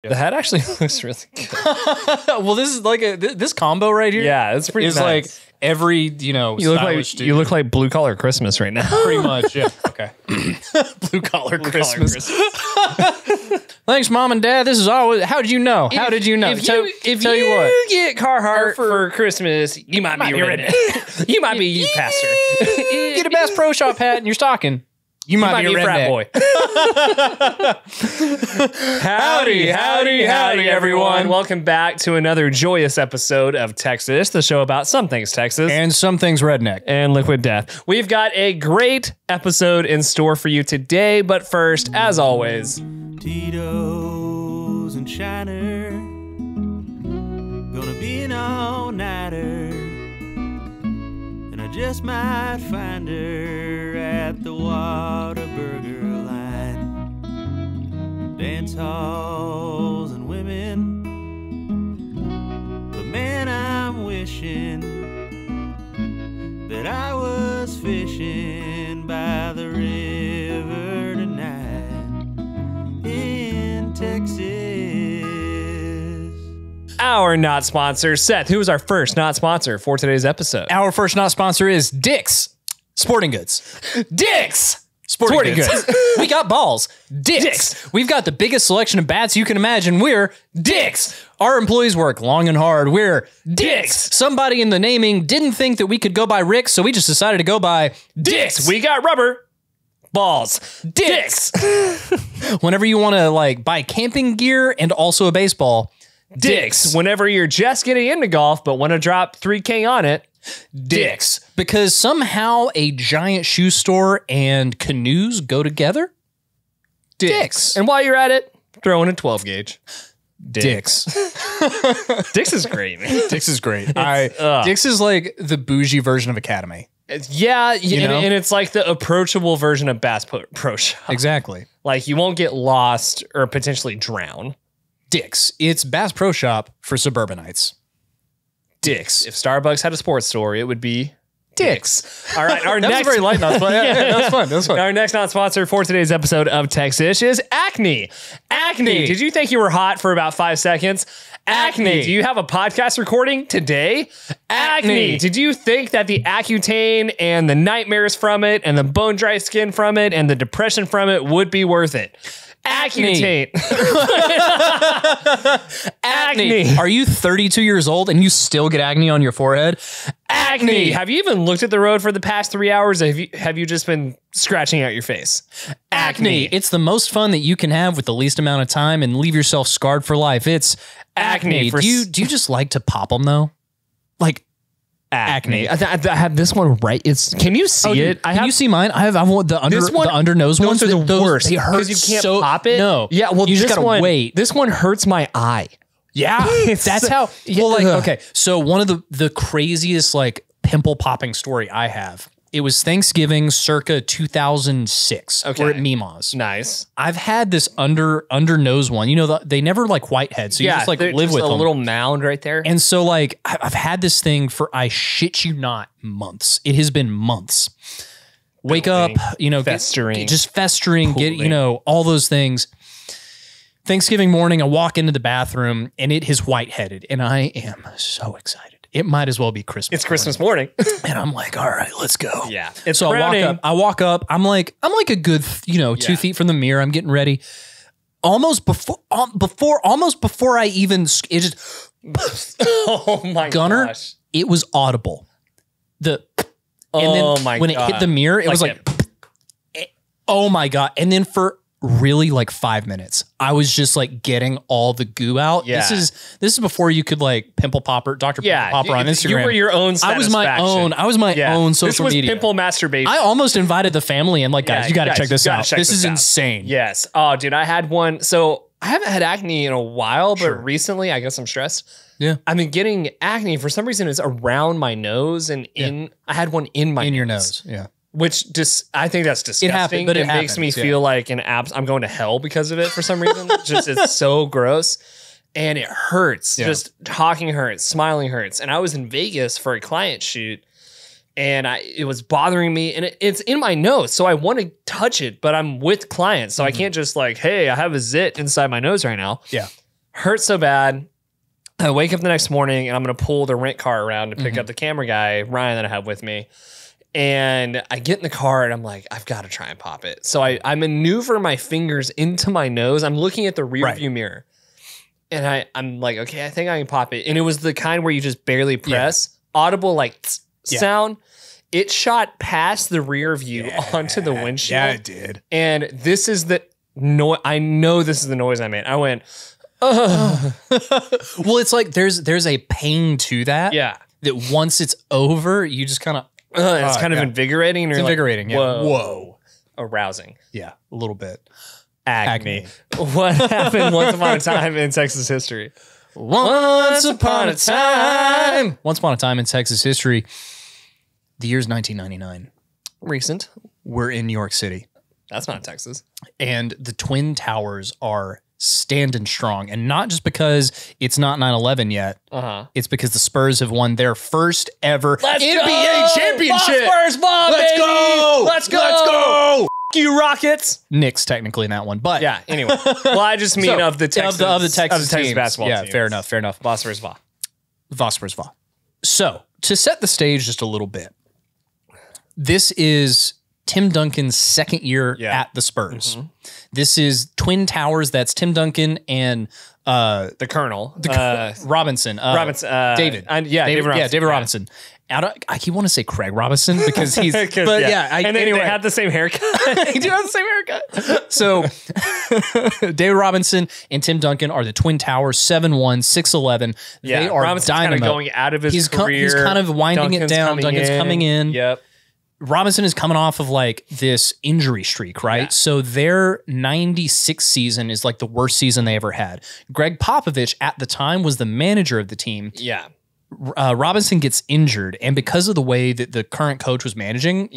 The hat actually looks really good. Well, this is like this combo right here. Yeah, it's pretty is nice. like every, you look like blue collar Christmas right now. pretty much. Yeah. Okay. Blue collar Christmas. Thanks, Mom and Dad. This is always. How did you know? How did you know? If you get Carhartt for Christmas, you might be ready. You might be a youth pastor. Get a Bass Pro Shop hat in your stocking. You might be a frat boy. Howdy, everyone. Welcome back to another joyous episode of Texish, the show about some things Texas. And some things redneck. And liquid death. We've got a great episode in store for you today, but first, as always, Tito's and Shiner, gonna be an all-nighter, and I just might find her at the Whataburger line. Dance halls and women, but man, I'm wishing that I was fishing by the river tonight in Texas. our not sponsor, Seth, who is our first not sponsor for today's episode. Our first not sponsor is Dick's Sporting Goods. Dick's Sporting Goods. We got balls. Dick's. We've got the biggest selection of bats you can imagine. We're Dick's. Our employees work long and hard. We're Dick's. Somebody in the naming didn't think that we could go by Rick's, so we just decided to go by Dick's. We got rubber. Balls. Dick's. Whenever you want to like buy camping gear and also a baseball, Dick's. Whenever you're just getting into golf but want to drop $3K on it, Dick's. Because somehow a giant shoe store and canoes go together. Dick's. And while you're at it, throw in a 12 gauge. Dick's. Dick's is great, man. Dick's is great. Dick's is like the bougie version of Academy. Yeah, You know? and it's like the approachable version of Bass Pro Shop. Exactly. Like you won't get lost or potentially drown. Dick's. It's Bass Pro Shop for suburbanites. Dick's. If Starbucks had a sports store, it would be Dick's. All right, our That next was very light, not yeah, that was fun. That was fun. Our next non-sponsor for today's episode of Texish is acne. Acne. Did you think you were hot for about 5 seconds? Acne. Do you have a podcast recording today? Acne. Did you think that the Accutane and the nightmares from it and the bone dry skin from it and the depression from it would be worth it? Accutane. Acne. Are you 32 years old and you still get acne on your forehead? Acne. Have you even looked at the road for the past 3 hours? Or have you just been scratching out your face? Acne. It's the most fun that you can have with the least amount of time and leave yourself scarred for life. It's acne. Do you just like to pop them though? Like acne. I have this one right. Can you see it? Can you see mine? I want the under nose ones. Those are the worst. They hurt because you can't so, pop it. No. Yeah. Well, you just gotta wait. This one hurts my eye. Yeah. That's how. Well, like okay. So one of the craziest like pimple popping story I have. It was Thanksgiving circa 2006. Okay. We're at Mima's. Nice. I've had this under nose one. You know, they never like whitehead, so you just like live just with a them. little mound right there. And so like I've had this thing for, I shit you not, months. It has been months. Wake up, you know, festering, just festering, pooling. get, you know, all those things. Thanksgiving morning, I walk into the bathroom and it is whiteheaded, and I am so excited. It might as well be Christmas. It's Christmas morning. And I'm like, all right, let's go. Yeah. So I walk up. I'm like a good, 2 feet from the mirror. I'm getting ready. Almost before I even, it just, oh my Gunnar, gosh. it was audible. When it hit the mirror, it was like, oh my God. And then for really like 5 minutes, I was just like getting all the goo out. Yeah. This is before you could like pimple popper, Dr. Pimple Popper on Instagram. You were your own I was my own social media. This was pimple masturbation. I almost invited the family and like, guys, you got to check this out. This is insane. Yes. Oh, dude, I had one. So I haven't had acne in a while, but recently, I guess I'm stressed. Yeah. I've been getting acne. For some reason, it's around my nose and I had one in my your nose. Yeah. Which just, I think that's disgusting. It happened, but it makes me feel like I'm going to hell because of it for some reason. It's so gross. And it hurts. Yeah. Just talking hurts, smiling hurts. And I was in Vegas for a client shoot and it was bothering me and it's in my nose. So I want to touch it, but I'm with clients. So I can't just like, hey, I have a zit inside my nose right now. Yeah. Hurt so bad. I wake up the next morning and I'm going to pull the rent car around to pick up the camera guy, Ryan, that I have with me. And I get in the car and I'm like, I've got to try and pop it. So I maneuver my fingers into my nose. I'm looking at the rear view mirror. And I'm like, okay, I think I can pop it. And it was the kind where you just barely press. Audible like sound. It shot past the rear view onto the windshield. Yeah, it did. And this is the I know this is the noise I made. I went, Well, it's like there's a pain to that. yeah. That once it's over, you just kind of It's kind of invigorating. And it's you're invigorating. Like, yeah. whoa. Arousing. Yeah, a little bit. Acne. What happened once upon a time in Texas history? Once upon a time in Texas history. The year's 1999. Recent. We're in New York City. That's not Texas. And the Twin Towers are standing strong. And not just because it's not 9/11 yet. It's because the Spurs have won their first ever NBA championship. Spurs ball, Let's baby. go. Let's go. Let's go. F you, Rockets. Knicks technically in that one. But Yeah, anyway. Well, I just mean of the Texas, of the Texas teams. basketball Yeah, teams. fair enough. Voss versus Va. Voss versus Va. So, to set the stage just a little bit, this is Tim Duncan's second year at the Spurs. This is Twin Towers. That's Tim Duncan and The Colonel. Robinson. David. David Robinson. Yeah, David Robinson. I keep want to say Craig Robinson because he's. but and they had the same haircut. They do have the same haircut. So, David Robinson and Tim Duncan are the Twin Towers, 7'1", 6'11". Yeah, They are Robinson's kind dynamo. of going out of his career. He's kind of winding it down. Duncan's coming in. Yep. Robinson is coming off of like this injury streak, right? Yeah. So their 96 season is like the worst season they ever had. Greg Popovich at the time was the manager of the team. Yeah. Robinson gets injured, and because of the way that the current coach was managing,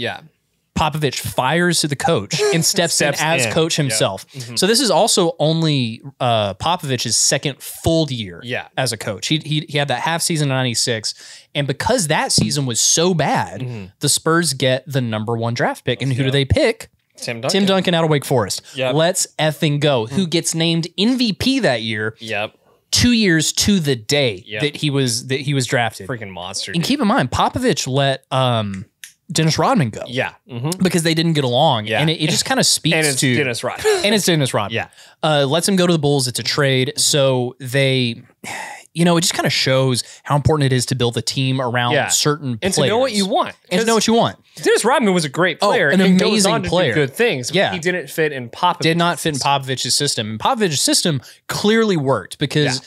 Popovich fires the coach and steps in as coach himself. So this is also only Popovich's second full year as a coach. He had that half season in 96, and because that season was so bad, the Spurs get the #1 draft pick. And who do they pick? Tim Duncan. Tim Duncan out of Wake Forest. Yep. Let's effing go. Who gets named MVP that year? Yep. 2 years to the day that he was drafted. Freaking monster. And keep in mind, Popovich let Dennis Rodman go. Yeah. Because they didn't get along. Yeah. And it just kind of speaks And it's to Dennis Rodman. And it's Dennis Rodman. Yeah. Lets him go to the Bulls. It's a trade. So they, it just kind of shows how important it is to build a team around certain and players. to know what you want. And to know what you want. Dennis Rodman was a great player. an and goes amazing on to player. do good things. But Yeah. he didn't fit in Popovich. Did not fit in Popovich's system. And Popovich's system clearly worked because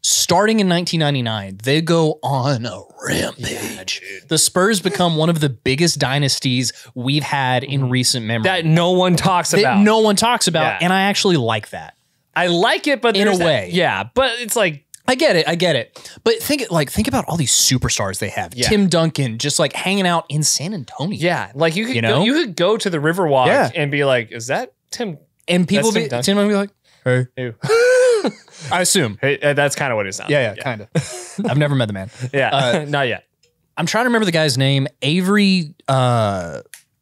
starting in 1999, they go on a rampage. The Spurs become one of the biggest dynasties we've had in recent memory. That no one talks that about. no one talks about, Yeah. and I actually like that. I like it, but In a there's way. yeah, but it's like I get it. But think about all these superstars they have. Yeah. Tim Duncan just like hanging out in San Antonio. like you could You could go to the Riverwalk Yeah. and be like, is that Tim? And people That's be Tim Tim would be like, hey. Ew. I assume. Hey, that's kind of what it sounds. Yeah, kind of. I've never met the man. Yeah, not yet. I'm trying to remember the guy's name. Avery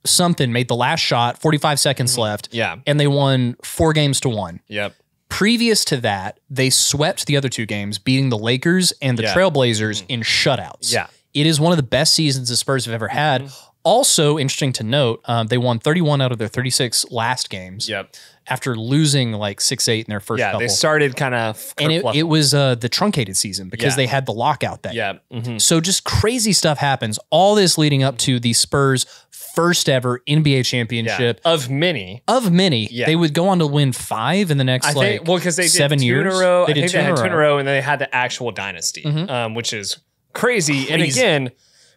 something made the last shot, 45 seconds left. Yeah. And they won 4-1. Yep. Previous to that, they swept the other 2 games, beating the Lakers and the Trailblazers in shutouts. Yeah. It is one of the best seasons the Spurs have ever had. Also, interesting to note, they won 31 out of their 36 last games. Yep. After losing like 6-8 in their first couple. They started kind of And it was the truncated season because they had the lockout that year. So just crazy stuff happens. All this leading up to the Spurs' first ever NBA championship. of many. They would go on to win 5 in the next because they did 7 2 years. in a row. They I did think 2 they in had a 2 in a row. row, and they had the actual dynasty, which is crazy. And again,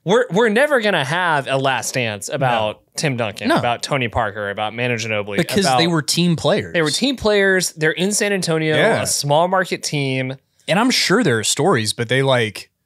we're never gonna have a last dance about Tim Duncan, about Tony Parker, about Manu Ginobili, Because they were team players. They were team players. They're in San Antonio, a small market team. And I'm sure there are stories, but they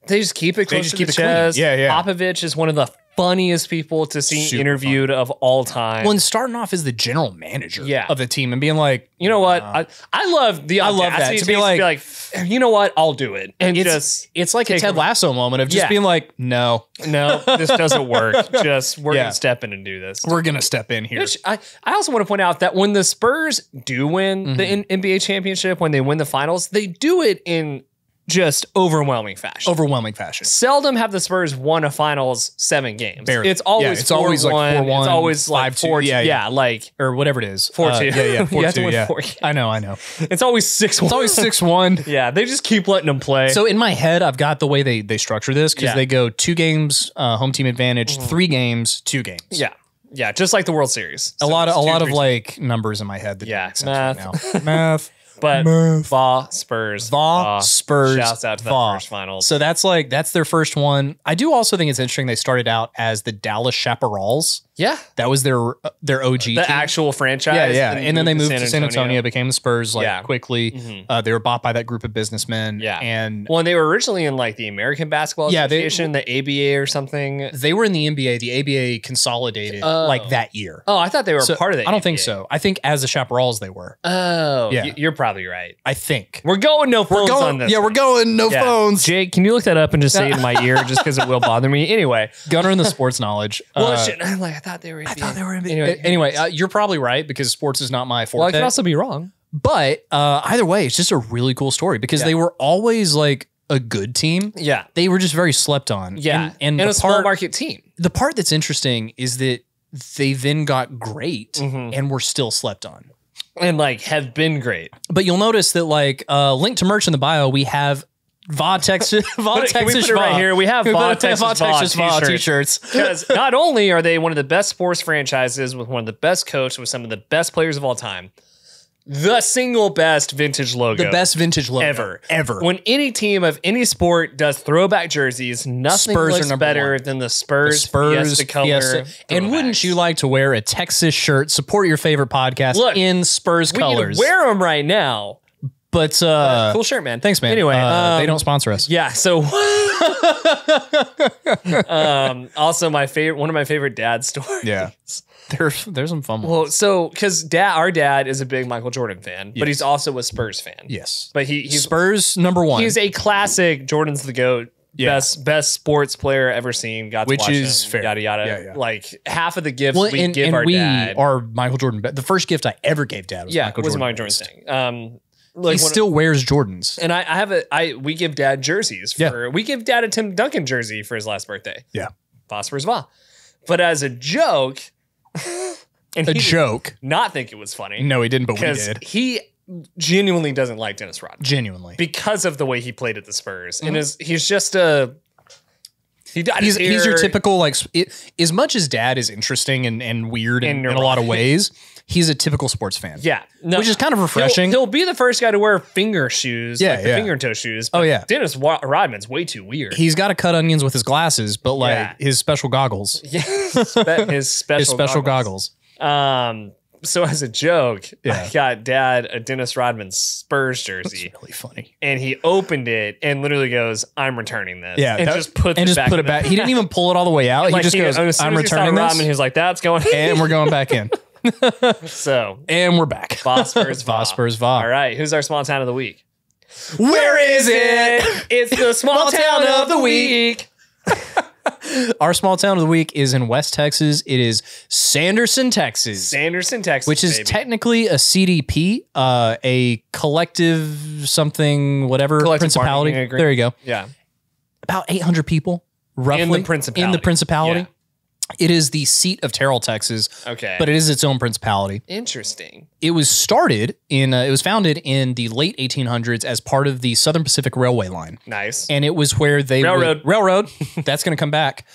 just keep it close to the keep it clean. chest. Yeah. Popovich is one of the funniest people to see Super interviewed of all time. Well, and starting off as the general manager Yeah. of the team and being like, you know what? I love the I love that. audacity To be like, you know what? I'll do it. And It's like a Ted Lasso moment of just being like, no, this doesn't work. We're going to step in and do this. We're going to step in here. Which I also want to point out that when the Spurs do win the NBA championship, when they win the finals, they do it in just overwhelming fashion. Seldom have the Spurs won a finals 7 games. Barely. It's always it's always like 4-1. It's always like 5-2. 4-2. Like or whatever it is. 4-2. 4-2. 4. I know. It's always 6-1. It's always 6-1. Yeah, they just keep letting them play. So in my head, I've got the way they structure this because they go 2 games home team advantage, 3 games, 2 games. Yeah, just like the World Series. So a lot of like numbers in my head that don't make sense right now. Math. But Spurs. Shouts out to that first finals. So that's their first one. I do also think it's interesting they started out as the Dallas Chaparrals. Yeah. That was their OG team. The actual franchise. Yeah. And then they moved to San Antonio, became the Spurs quickly. Mm-hmm. They were bought by that group of businessmen. Yeah. And they were originally in like the American Basketball Association, the ABA or something. They were in the NBA. The ABA consolidated like that year. Oh, I thought they were part of the ABA. I don't think so. I think as the Chaparrals they were. Oh, yeah. You're probably right. I think. We're going no phones on this. Yeah, we're going no phones. Jake, can you look that up and just say it in my ear just because it will bother me? Anyway. Gunnar in the sports knowledge. I thought they were Anyway, you're probably right because sports is not my forte. Well, I could also be wrong. But either way, it's just a really cool story because they were always like a good team. Yeah. They were just very slept on. Yeah. And a small market team. The part that's interesting is that they then got great and were still slept on. And like have been great. But you'll notice that like link to merch in the bio, we have Texish right here. We have Texish t-shirts. Because not only are they one of the best sports franchises with one of the best coaches with some of the best players of all time, the single best vintage logo. The best vintage logo. Ever. When any team of any sport does throwback jerseys, nothing looks better than the Spurs Fiesta color. And wouldn't you like to wear a Texas shirt, support your favorite podcast in Spurs colors? We can wear them right now. But cool shirt, man. Thanks, man. Anyway, they don't sponsor us. Yeah. So, also one of my favorite dad stories. Yeah. There's some fun ones. Well, so because our dad is a big Michael Jordan fan, but he's also a Spurs fan. Yes. But he's Spurs #1. He's a classic. Jordan's the GOAT. Yeah. Best sports player ever seen. Got to watch him, fair. Yada yada. Yeah. Like half of the gifts we give our dad are Michael Jordan. The first gift I ever gave dad was Michael Jordan thing. He still wears Jordans, and we give dad jerseys. We give dad a Tim Duncan jersey for his last birthday. Yeah, Phosphorus Va. But as a joke, and he did not think it was funny. No, he didn't, but we did. He genuinely doesn't like Dennis Rodman. Genuinely, because of the way he played at the Spurs, and he's just a. He's your typical like. As much as dad is interesting and weird in a lot of ways. He's a typical sports fan. Yeah. Which is kind of refreshing. He'll be the first guy to wear finger shoes, finger toe shoes. But Dennis Rodman's way too weird. He's got to cut onions with his glasses, but like his special goggles. Yeah. his special goggles. So as a joke, I got dad a Dennis Rodman Spurs jersey. That's really funny. And he opened it and literally goes, "I'm returning this." Yeah. And just put it back. He didn't even pull it all the way out. He just goes, "I'm returning this." Rodman, he's like, "That's going." And we're going back in. And we're back. Phosphorus Va. All right, who's our small town of the week? Where is it? It's the small town of the week. Our small town of the week is in West Texas. It is Sanderson, Texas. Which is technically a CDP, a collective something, whatever, principality. There you go. Yeah. About 800 people, roughly. In the principality. Yeah. It is the seat of Terrell, Texas. Okay. But it is its own principality. Interesting. It was founded in the late 1800s as part of the Southern Pacific Railway line. Nice. And it was where they Railroad. That's going to come back.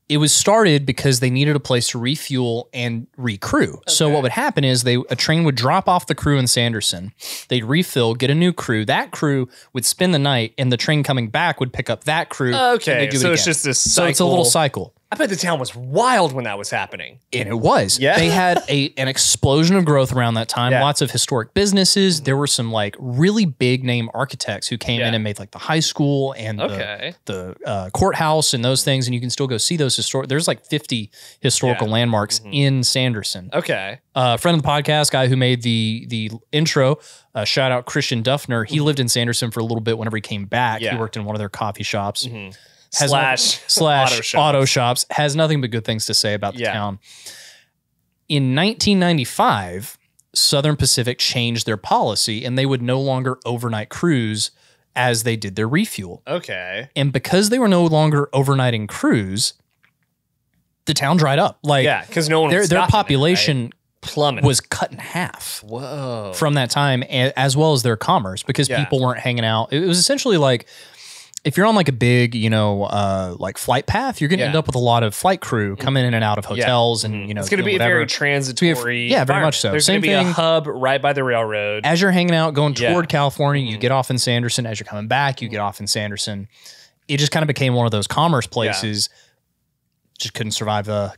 It was started because they needed a place to refuel and recrew. Okay. So what would happen is a train would drop off the crew in Sanderson. They'd refill, get a new crew. That crew would spend the night, and the train coming back would pick up that crew. Okay. So it's just this cycle. So it's a little cycle. I bet the town was wild when that was happening. And it was. Yeah. They had an explosion of growth around that time. Yeah. Lots of historic businesses. There were some like really big name architects who came in and made like the high school and the courthouse and those things. And you can still go see those there's like 50 historical landmarks in Sanderson. Okay. Friend of the podcast, guy who made the intro, shout out Christian Duffner. He lived in Sanderson for a little bit whenever he came back. He worked in one of their coffee shops. Slash auto shops. Has nothing but good things to say about the town. In 1995, Southern Pacific changed their policy and they would no longer overnight cruise as they did their refuel. Okay. And because they were no longer overnighting cruise, the town dried up. Like, because no one their population plummeted, was cut in half. Whoa. From that time, as well as their commerce, because people weren't hanging out. It was essentially like, if you're on like a big, like flight path, you're going to end up with a lot of flight crew coming in and out of hotels and, it's going to be whatever. a very transitory. Very much so. There's going to be a hub right by the railroad. As you're hanging out, going toward California, you get off in Sanderson. As you're coming back, you get off in Sanderson. It just kind of became one of those commerce places. Just couldn't survive the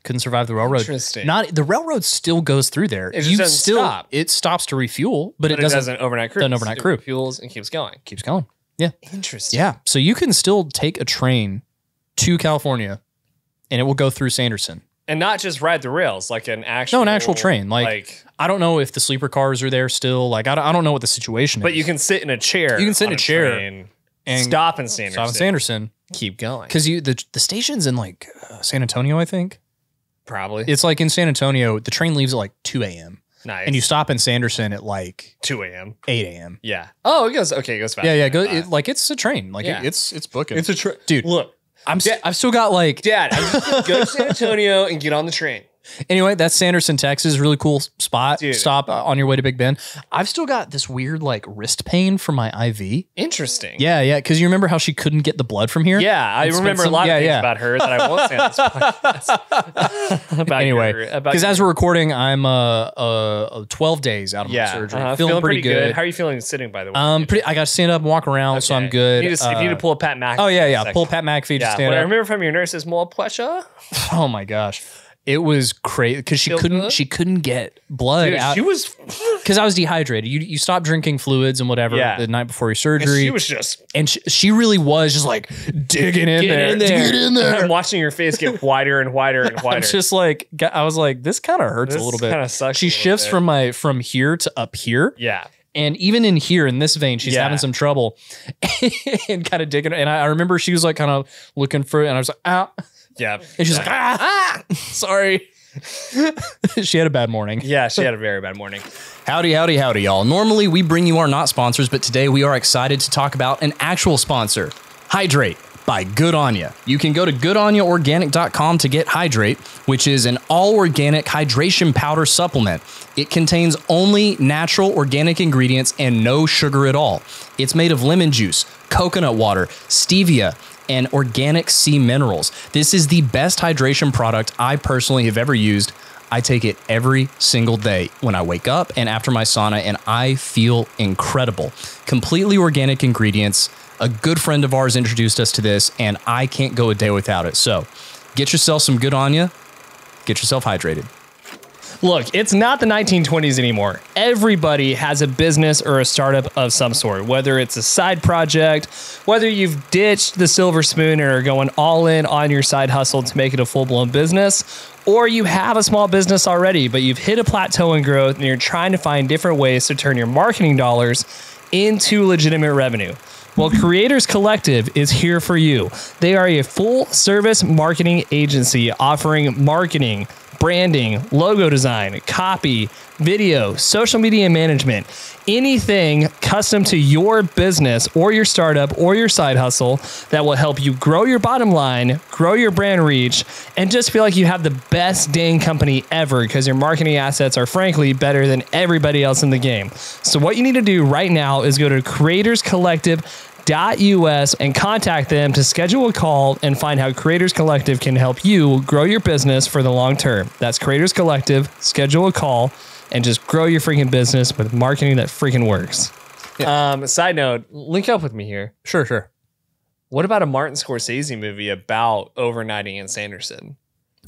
railroad. Interesting. The railroad still goes through there. It just doesn't stop. It stops to refuel, but it doesn't overnight cruise. Doesn't overnight crew. Fuels and keeps going. Keeps going. Yeah. Interesting. Yeah. So you can still take a train to California and it will go through Sanderson. And not just ride the rails, like an actual train. Like I don't know if the sleeper cars are there still. Like I don't know what the situation is. But you can sit in a chair. You can sit in a chair and stop in Sanderson. Stop in Sanderson. Keep going. Because the station's in like San Antonio, I think. Probably. It's like in San Antonio, the train leaves at like 2 a.m. Nice. And you stop in Sanderson at like 2 a.m. 8 a.m. Yeah. Oh, it goes fast. Yeah. It's a train. Like it's booking. It's a train. Dude, look, I've still got like Dad, I'm just gonna go to San Antonio and get on the train. Anyway, that's Sanderson, Texas. Really cool spot. Dude. Stop on your way to Big Bend. I've still got this weird like wrist pain from my IV. Interesting. Yeah. Because you remember how she couldn't get the blood from here? Yeah, I remember a lot of things about her that I won't say on this podcast. Anyway, because as we're recording, I'm 12 days out of my surgery. Feeling pretty good. How are you feeling sitting, by the way? I got to stand up and walk around, so I'm good. You need to pull a Pat McAfee. Oh, yeah. Pull Pat McAfee to stand what up. I remember from your nurse's more pleasure. Oh, my gosh. It was crazy because she couldn't get blood out. She was because I was dehydrated. You stop drinking fluids and whatever the night before your surgery. And she was just she really was just like digging in there. Get in there. I'm watching your face get wider and wider and wider. I'm just like I was like, this kind of hurts a little bit. Kind of sucks. She shifts from here to up here. Yeah. And even in here, in this vein, she's having some trouble and kind of digging. And I remember she was like kind of looking for it, and I was like, ah. Yeah. And she's like, sorry. She had a bad morning. Yeah, she had a very bad morning. Howdy, y'all. Normally, we bring you our not sponsors, but today we are excited to talk about an actual sponsor, Hydrate by Good On Ya. You can go to goodonaorganic.com to get Hydrate, which is an all-organic hydration powder supplement. It contains only natural organic ingredients and no sugar at all. It's made of lemon juice, coconut water, stevia, and organic sea minerals. This is the best hydration product I personally have ever used. I take it every single day when I wake up and after my sauna, and I feel incredible. Completely organic ingredients. A good friend of ours introduced us to this, and I can't go a day without it. So get yourself some Good On Ya. Get yourself hydrated. Look, it's not the 1920s anymore. Everybody has a business or a startup of some sort, whether it's a side project, whether you've ditched the silver spoon and are going all in on your side hustle to make it a full-blown business, or you have a small business already, but you've hit a plateau in growth and you're trying to find different ways to turn your marketing dollars into legitimate revenue. Well, Creators Collective is here for you. They are a full-service marketing agency offering marketing, branding, logo design, copy, video, social media management, anything custom to your business or your startup or your side hustle that will help you grow your bottom line, grow your brand reach, and just feel like you have the best dang company ever because your marketing assets are frankly better than everybody else in the game. So what you need to do right now is go to creatorscollective.us and contact them to schedule a call and find how Creators Collective can help you grow your business for the long term. That's Creators Collective. Schedule a call and just grow your freaking business with marketing that freaking works. Yeah. Side note, link up with me here. Sure. What about a Martin Scorsese movie about overnighting in Sanderson?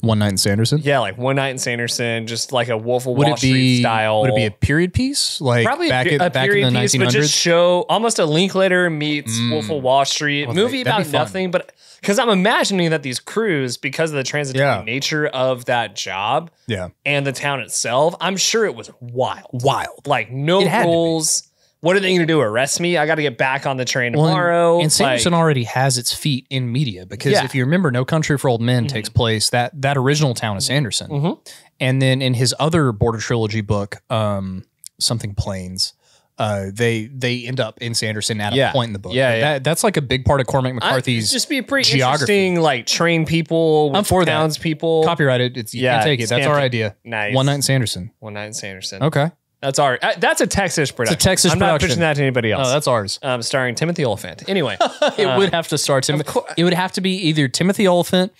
One Night in Sanderson? Yeah, like One Night in Sanderson, just like a Wolf of Wall Street style. Would it be a period piece? Like probably back a in period the piece, 1900s? but just show almost a Linklater meets Wolf of Wall Street movie that'd about be fun. nothing. But because I'm imagining that these crews, because of the transitory nature of that job and the town itself, I'm sure it was wild. Like no rules. What are they going to do? Arrest me? I got to get back on the train tomorrow. And Sanderson already has its feet in media because if you remember, No Country for Old Men takes place, that original town is Sanderson. And then in his other Border Trilogy book, something Plains, they end up in Sanderson at a point in the book. That's like a big part of Cormac McCarthy's just be pretty geography. Interesting, like train people, I'm for townspeople. Copyrighted. You can't take it. That's our idea. Nice. One Night in Sanderson. One Night in Sanderson. Okay. That's our. That's a Texish production. It's a Texish I'm not production. pitching that to anybody else. Oh, that's ours. Starring Timothy Oliphant. Anyway, it would have to star Timothy. It would have to be either Timothy Oliphant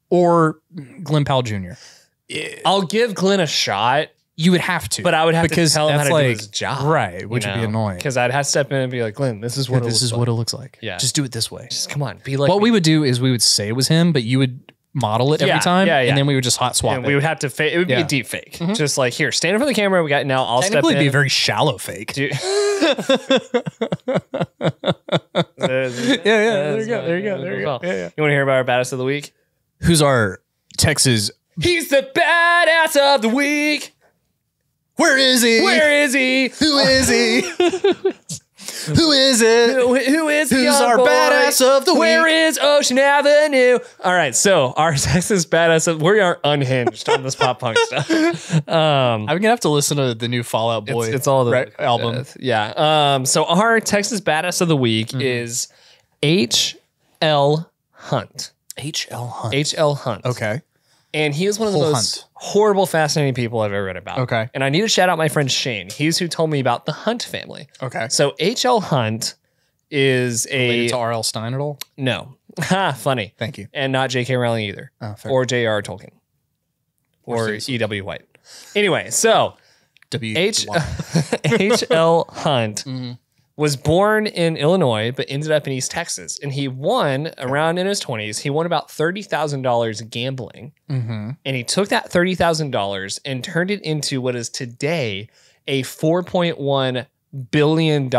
or Glenn Powell Jr. I'll give Glenn a shot. You would have to, but I would have to tell him how to do his job, right? Which would be annoying because I'd have to step in and be like, "Glenn, this is what what it looks like. Yeah, just do it this way. Just come on, be like." What we would do is we would say it was him, but you would model it every time, and then we would just hot swap it. We would have to fake. It would be a deep fake. Just like here, stand in front of the camera. We got now. I'll step in. It'd be a very shallow fake. Yeah. There you go. Yeah. You want to hear about our badass of the week? Who's our Texas? He's the badass of the week. Where is he? Where is he? Who is he? Who is it? Who is Who's our badass of the week? Where is Ocean Avenue? All right, so our Texas badass we are unhinged on this pop punk stuff. I'm gonna have to listen to the new Fall Out Boy. It's all the album. So our Texas badass of the week is H.L. Hunt. H.L. Hunt. H.L. Hunt. Okay. And he is one of the most horrible, fascinating people I've ever read about. Okay. And I need to shout out my friend Shane. He's who told me about the Hunt family. Okay. So H.L. Hunt is related to R.L. Stein at all? No. Ha, funny. Thank you. And not J.K. Rowling either. Oh, fair. Or J.R. Tolkien. Or E.W. White. Anyway, so H.L. Hunt was born in Illinois, but ended up in East Texas. And he won around in his 20s. He won about $30,000 gambling. And he took that $30,000 and turned it into what is today a $4.1 billion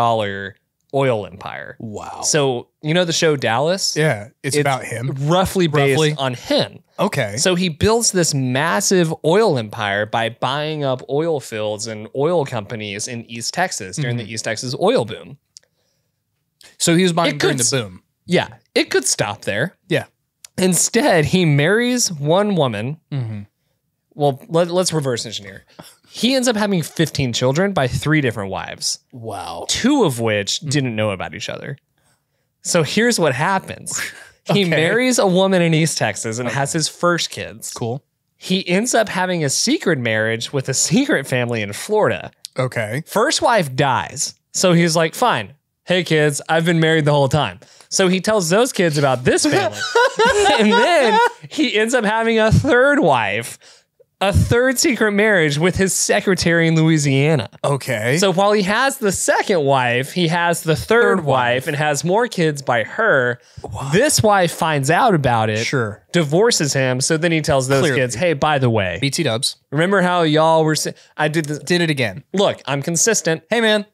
oil empire. Wow. So, you know the show Dallas? Yeah. It's about him. Roughly based on him. Okay. So he builds this massive oil empire by buying up oil fields and oil companies in East Texas during the East Texas oil boom. So he was buying during the boom. Yeah. It could stop there. Yeah. Instead, he marries one woman. Well, let's reverse engineer. He ends up having 15 children by 3 different wives. Wow. 2 of which didn't know about each other. So here's what happens. He marries a woman in East Texas and has his first kids. Cool. He ends up having a secret marriage with a secret family in Florida. Okay. First wife dies. So he's like, fine. Hey, kids, I've been married the whole time. So he tells those kids about this family. And then he ends up having a third wife, a third secret marriage with his secretary in Louisiana. Okay. So while he has the second wife, he has the third wife and has more kids by her. What? This wife finds out about it. Sure. Divorces him. So then he tells those kids, hey, by the way, BT dubs. Remember how y'all were I did it again. Look, I'm consistent. Hey, man.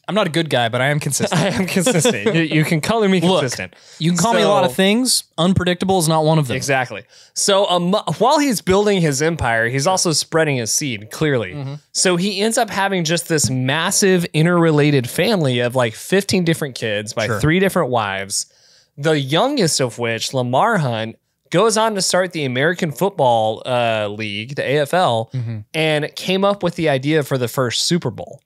I'm not a good guy, but I am consistent. I am consistent. you can color me consistent. Look, you can call me a lot of things. Unpredictable is not one of them. Exactly. So while he's building his empire, he's also spreading his seed, clearly. So he ends up having just this massive interrelated family of like 15 different kids by 3 different wives, the youngest of which, Lamar Hunt, goes on to start the American Football League, the AFL, and came up with the idea for the first Super Bowl.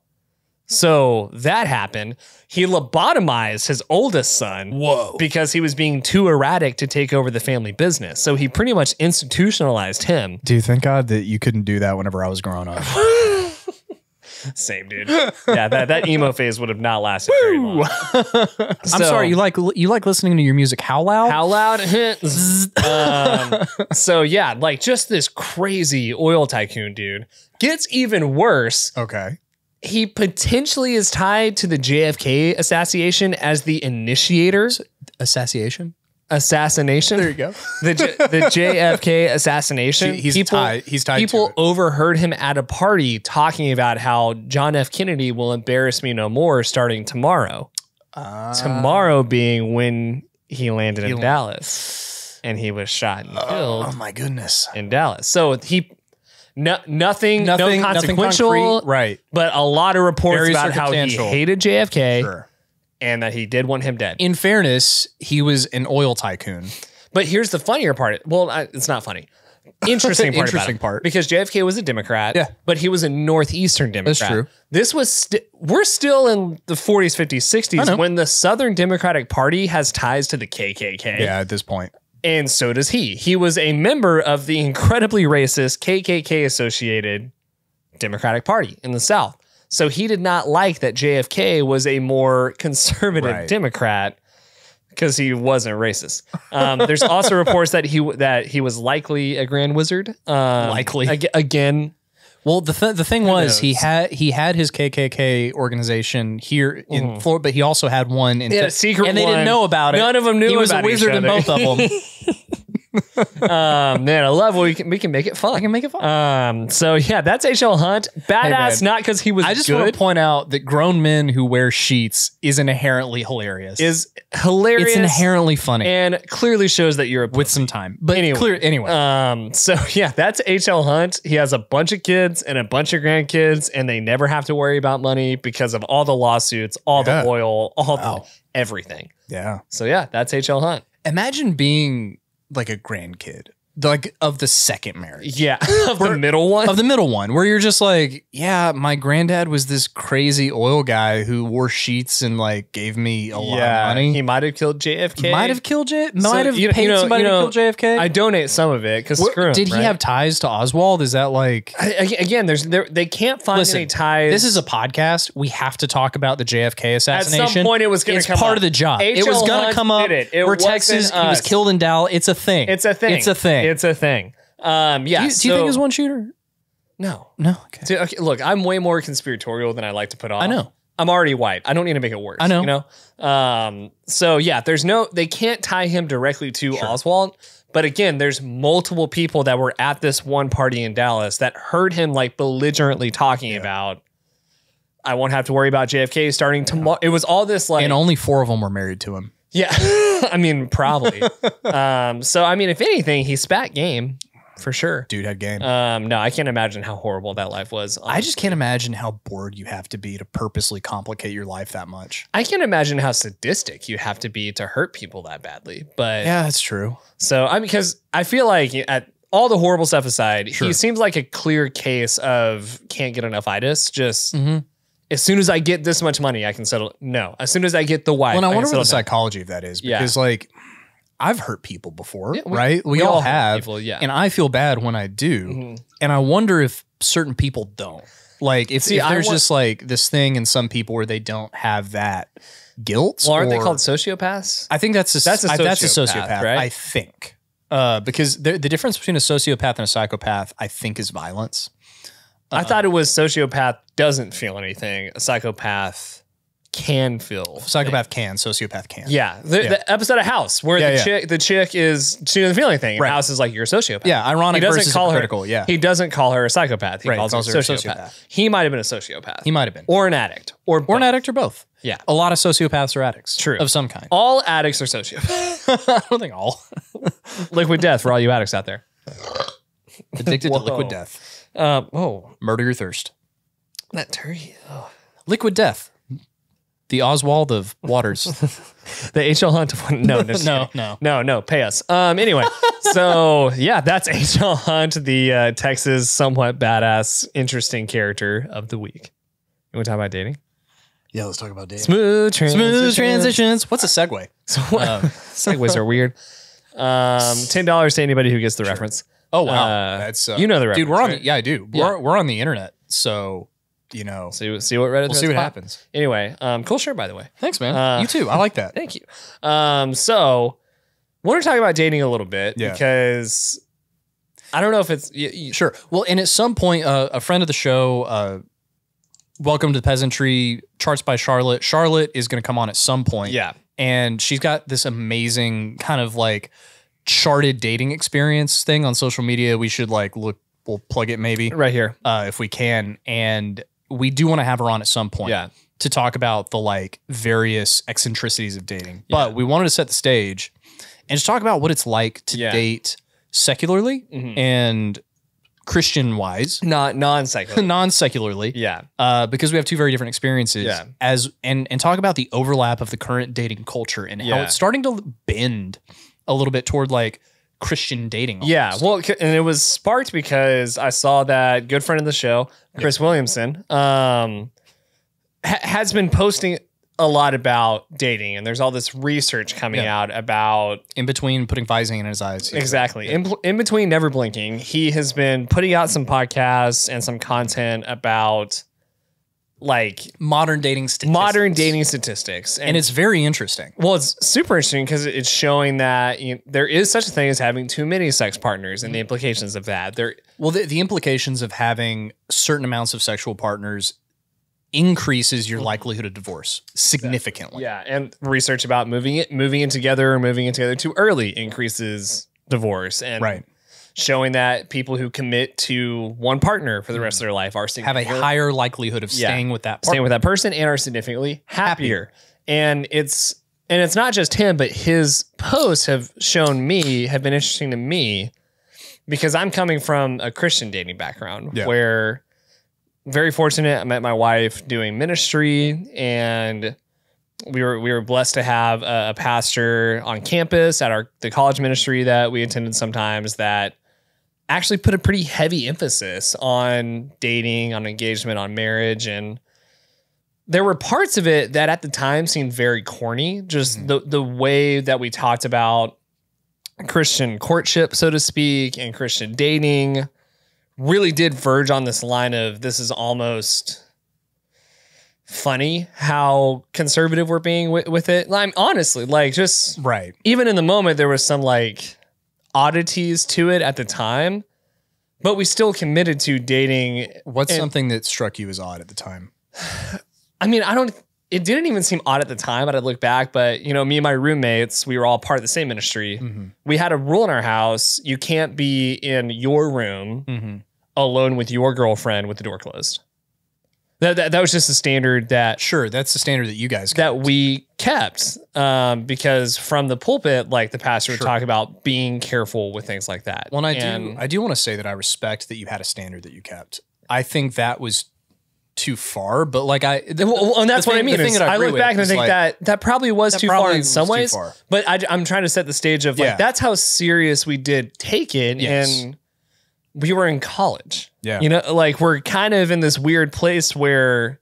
So that happened. He lobotomized his oldest son because he was being too erratic to take over the family business. So he pretty much institutionalized him. Dude, thank God that you couldn't do that whenever I was growing up. Same, dude. Yeah, that emo phase would have not lasted very long. I'm sorry, you like listening to your music how loud? How loud? So yeah, like just this crazy oil tycoon dude. Gets even worse. Okay. He potentially is tied to the JFK assassination as the initiator. Assassination? assassination. There you go. The JFK assassination. He's tied. He's tied. People to it. overheard him at a party talking about how John F. Kennedy will embarrass me no more starting tomorrow. Tomorrow being when he landed in Dallas, and he was shot and killed. Oh my goodness! In Dallas, so nothing no consequential, concrete, right? But a lot of reports Very about how he hated JFK. Sure. And that he did want him dead. In fairness, he was an oil tycoon. But here's the funnier part. Well, it's not funny. Interesting part. Interesting part. Because JFK was a Democrat. Yeah. But he was a Northeastern Democrat. That's true. This was we're still in the 40s, 50s, 60s when the Southern Democratic Party has ties to the KKK. Yeah, at this point. And so does he. He was a member of the incredibly racist KKK associated Democratic Party in the South. So he did not like that JFK was a more conservative Democrat because he wasn't racist. There's also reports that he was likely a Grand Wizard. Likely again. Well, the thing was he had his KKK organization here in Florida, but he also had one in a secret, and they didn't know about it. None of them knew. He was about a wizard in both of them. Man, I love we can make it fun. I can make it fun. So yeah, that's H.L. Hunt. Badass, not because he was. I just want to point out that grown men who wear sheets is inherently hilarious. Is hilarious. It's inherently funny and clearly shows that you're with some time. But anyway. So yeah, that's H.L. Hunt. He has a bunch of kids and a bunch of grandkids, and they never have to worry about money because of all the lawsuits, all the oil, everything. Yeah. So yeah, that's H.L. Hunt. Imagine being like a grandkid, like of the second marriage. Yeah. Of the middle one, where you're just like, yeah, my granddad was this crazy oil guy who wore sheets and like gave me a lot of money. He might have killed JFK. Might have paid somebody to kill JFK. I donate some of it because screw him. Did he have ties to Oswald? Is that like again? They can't find any ties. This is a podcast. We have to talk about the JFK assassination. At some point, it was going to come up. It's part of the job. It was going to come up. Where Texas, he was killed in Dallas. It's a thing. It's a thing. It's a thing. It's a thing. Yeah. Do you think it was one shooter? No. Okay. Okay. Look, I'm way more conspiratorial than I like to put off. I know. I'm already white. I don't need to make it worse. I know. You know. So yeah, they can't tie him directly to Oswald. But again, there's multiple people that were at this one party in Dallas that heard him like belligerently talking about, I won't have to worry about JFK starting tomorrow. It was all this like, and only 4 of them were married to him. Yeah. I mean, probably. So I mean, if anything, he spat game. For sure. Dude had game. No, I can't imagine how horrible that life was. I just can't imagine how bored you have to be to purposely complicate your life that much. I can't imagine how sadistic you have to be to hurt people that badly. But yeah, that's true. So I mean, because I feel like at all the horrible stuff aside, he seems like a clear case of can't get enough itis. Just as soon as I get this much money, I can settle. No, as soon as I get the wife. Well, I wonder what the psychology of that is, because like, I've hurt people before, right? We all have people, and I feel bad when I do. And I wonder if certain people don't. Like, if there's just like this thing in some people where they don't have that guilt. Well, aren't they called sociopaths? I think that's a sociopath, right? I think. Because the difference between a sociopath and a psychopath, I think, is violence. I thought it was sociopath doesn't feel anything. A psychopath can feel. Psychopath can. Sociopath can. Yeah. The episode of House where the chick she doesn't feel anything. And House is like, you're a sociopath. Yeah. Ironic versus hypocritical. Yeah. He doesn't call her a psychopath. He calls her a sociopath. He might have been a sociopath. He might have been. Or an addict. Or an addict or both. Yeah. A lot of sociopaths are addicts. True. Of some kind. All addicts are sociopaths. I don't think all. Liquid death for all you addicts out there. Addicted to liquid death. Murder your thirst. That turkey. Oh. Liquid death. The Oswald of waters. The H.L. Hunt. No. Pay us. Anyway, so yeah, that's H.L. Hunt, the Texas somewhat badass, interesting character of the week. You want to talk about dating? Yeah, let's talk about dating. Smooth transitions. What's a segue? So segues are weird. $10 to anybody who gets the reference. Oh wow, that's you know the reference, dude. We're on. Right? I do. We're on the internet, so. See what Reddit. We'll see what happens. Anyway, cool shirt, by the way. Thanks, man. You too. I like that. Thank you. So, want to talk about dating a little bit because I don't know if it's sure. Well, and at some point, a friend of the show, Welcome to the Peasantry, Charts by Charlotte. Charlotte is going to come on at some point. Yeah. And she's got this amazing kind of like charted dating experience thing on social media. We should like look, we'll plug it maybe Right here. if we can. And we do want to have her on at some point to talk about the like various eccentricities of dating. Yeah. But we wanted to set the stage and just talk about what it's like to date secularly and Christian wise, Not non-secular. non-secularly. Yeah. Because we have two very different experiences. Yeah. And talk about the overlap of the current dating culture and how it's starting to bend a little bit toward like Christian dating. Almost. Yeah. Well, and it was sparked because I saw that good friend of the show, Chris Williamson, has been posting a lot about dating, and there's all this research coming out about in between putting Visine in his eyes. Exactly. In between never blinking, he has been putting out some podcasts and some content about like modern dating statistics. And it's very interesting. Well, it's super interesting because it's showing that there is such a thing as having too many sex partners and the implications of that. Well, the implications of having certain amounts of sexual partners increases your likelihood of divorce significantly. Yeah, and research about moving in together or moving in together too early increases divorce, and showing that people who commit to one partner for the rest of their life are have a higher likelihood of staying with that person and are significantly happier. And it's not just him, but his posts have been interesting to me because I'm coming from a Christian dating background where very fortunate. I met my wife doing ministry, and we were blessed to have a pastor on campus at the college ministry that we attended sometimes that actually put a pretty heavy emphasis on dating, on engagement, on marriage. And there were parts of it that at the time seemed very corny. Just the way that we talked about Christian courtship, so to speak, and Christian dating really did verge on this line of this is almost funny how conservative we're being with it. I'm honestly like just even in the moment, there was some like oddities to it at the time, but we still committed to dating. What's something that struck you as odd at the time? I mean, it didn't even seem odd at the time, but I'd look back. But, me and my roommates, we were all part of the same ministry. We had a rule in our house. You can't be in your room alone with your girlfriend with the door closed. That was just a standard that... Sure, that's the standard that you guys kept. That we kept. Because from the pulpit, like the pastor would talk about being careful with things like that. Well, I do want to say that I respect that you had a standard that you kept. I think that was too far, but like and that's what I mean. I look back and I think that probably was too far in some ways, but I'm trying to set the stage of like, that's how serious we did take it. And we were in college, like we're kind of in this weird place where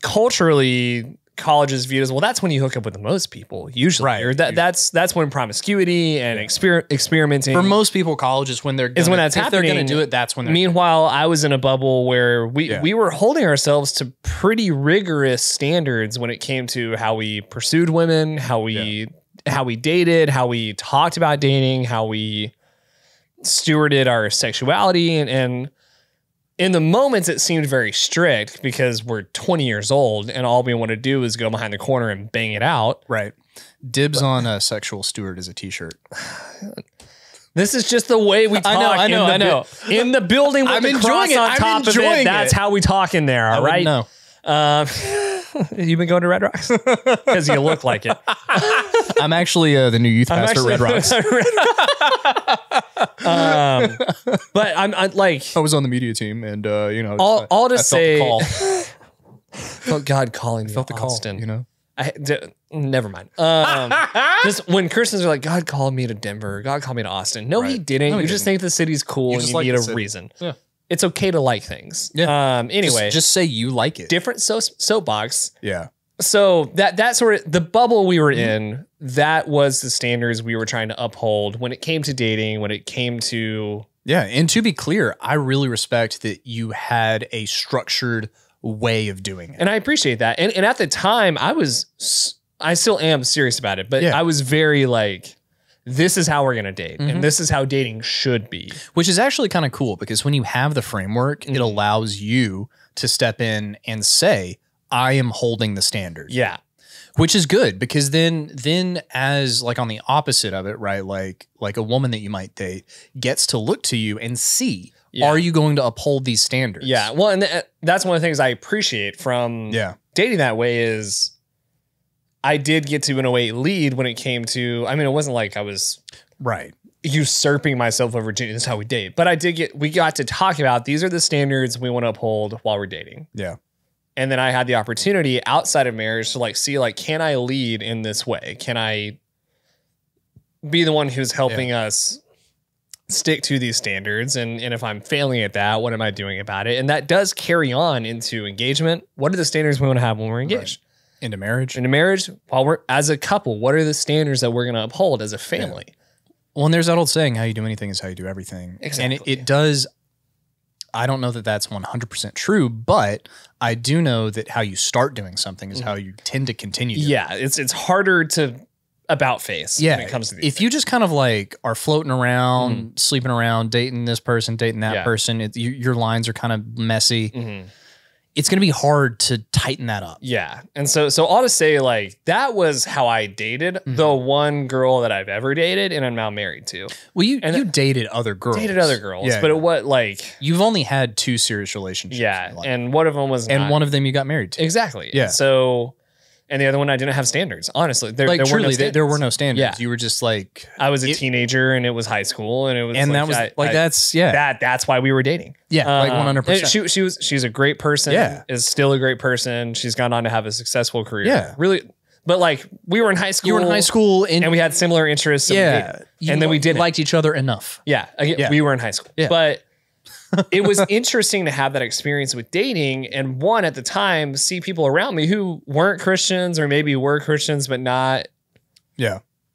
culturally college is viewed as, well, that's when you hook up with the most people usually, or that's when promiscuity and experimenting for most people, college is when that's happening. If they're going to do it, that's when. Meanwhile, I was in a bubble where we were holding ourselves to pretty rigorous standards when it came to how we pursued women, how we dated, how we talked about dating, how we stewarded our sexuality, and in the moments, it seemed very strict because we're 20 years old and all we want to do is go behind the corner and bang it out. Right. Dibs on a sexual steward as a t-shirt. This is just the way we talk. I know. In the building with the cross on top of it, that's how we talk in there, all right? No. You've been going to Red Rocks? Because you look like it. I'm actually the new youth pastor at Red Rocks. But I'm like... I was on the media team and, all to say... felt God calling me felt the Austin. Call, never mind. Just when Christians are like, God called me to Denver, God called me to Austin. No, he didn't. No, you just think the city's cool and you need a reason. Yeah. It's okay to like things. Yeah. Anyway. Just say you like it. Different soapbox. Yeah. So that sort of, the bubble we were in, that was the standards we were trying to uphold when it came to dating, when it came to... Yeah. And to be clear, I really respect that you had a structured way of doing it. And I appreciate that. And at the time, I still am serious about it, but I was very like... This is how we're going to date. And this is how dating should be. Which is actually kind of cool because when you have the framework, it allows you to step in and say, I am holding the standard. Yeah. Which is good because then as like on the opposite of it, right? Like a woman that you might date gets to look to you and see, are you going to uphold these standards? Yeah. Well, and that's one of the things I appreciate from dating that way is I did get to, in a way, lead when it came to, I mean, it wasn't like I was usurping myself over virginity. That's how we date. But we got to talk about these are the standards we want to uphold while we're dating. Yeah. And then I had the opportunity outside of marriage to like see, like, can I lead in this way? Can I be the one who's helping us stick to these standards? And if I'm failing at that, what am I doing about it? And that does carry on into engagement. What are the standards we want to have when we're engaged? Right. Into marriage, while we're as a couple, what are the standards that we're going to uphold as a family? Yeah. Well, and there's that old saying, how you do anything is how you do everything. Exactly. And it does, I don't know that that's 100% true, but I do know that how you start doing something is how you tend to continue doing it. It's harder to about face when it comes to these if you just kind of like are floating around, sleeping around, dating this person, dating that person, your lines are kind of messy. It's going to be hard to tighten that up. Yeah. And so I'll just say, like, that was how I dated the one girl that I've ever dated and I'm now married to. Well, you dated other girls. But it was like... You've only had 2 serious relationships. Yeah. And one of them was And one of them you got married to. Exactly. Yeah. And the other one, I didn't have standards. Honestly, there were no standards. There were no standards. Yeah. You were just like... I was a teenager and it was high school and it was... And that was that's why we were dating. Yeah, like 100%. She's a great person. Yeah. Is still a great person. She's gone on to have a successful career. Yeah. Really. But like, we were in high school. You were in high school. And we had similar interests. So and then we didn't. Liked each other enough. Yeah. We were in high school. Yeah. But it was interesting to have that experience with dating. And one, at the time, see people around me who weren't Christians or maybe were Christians, but not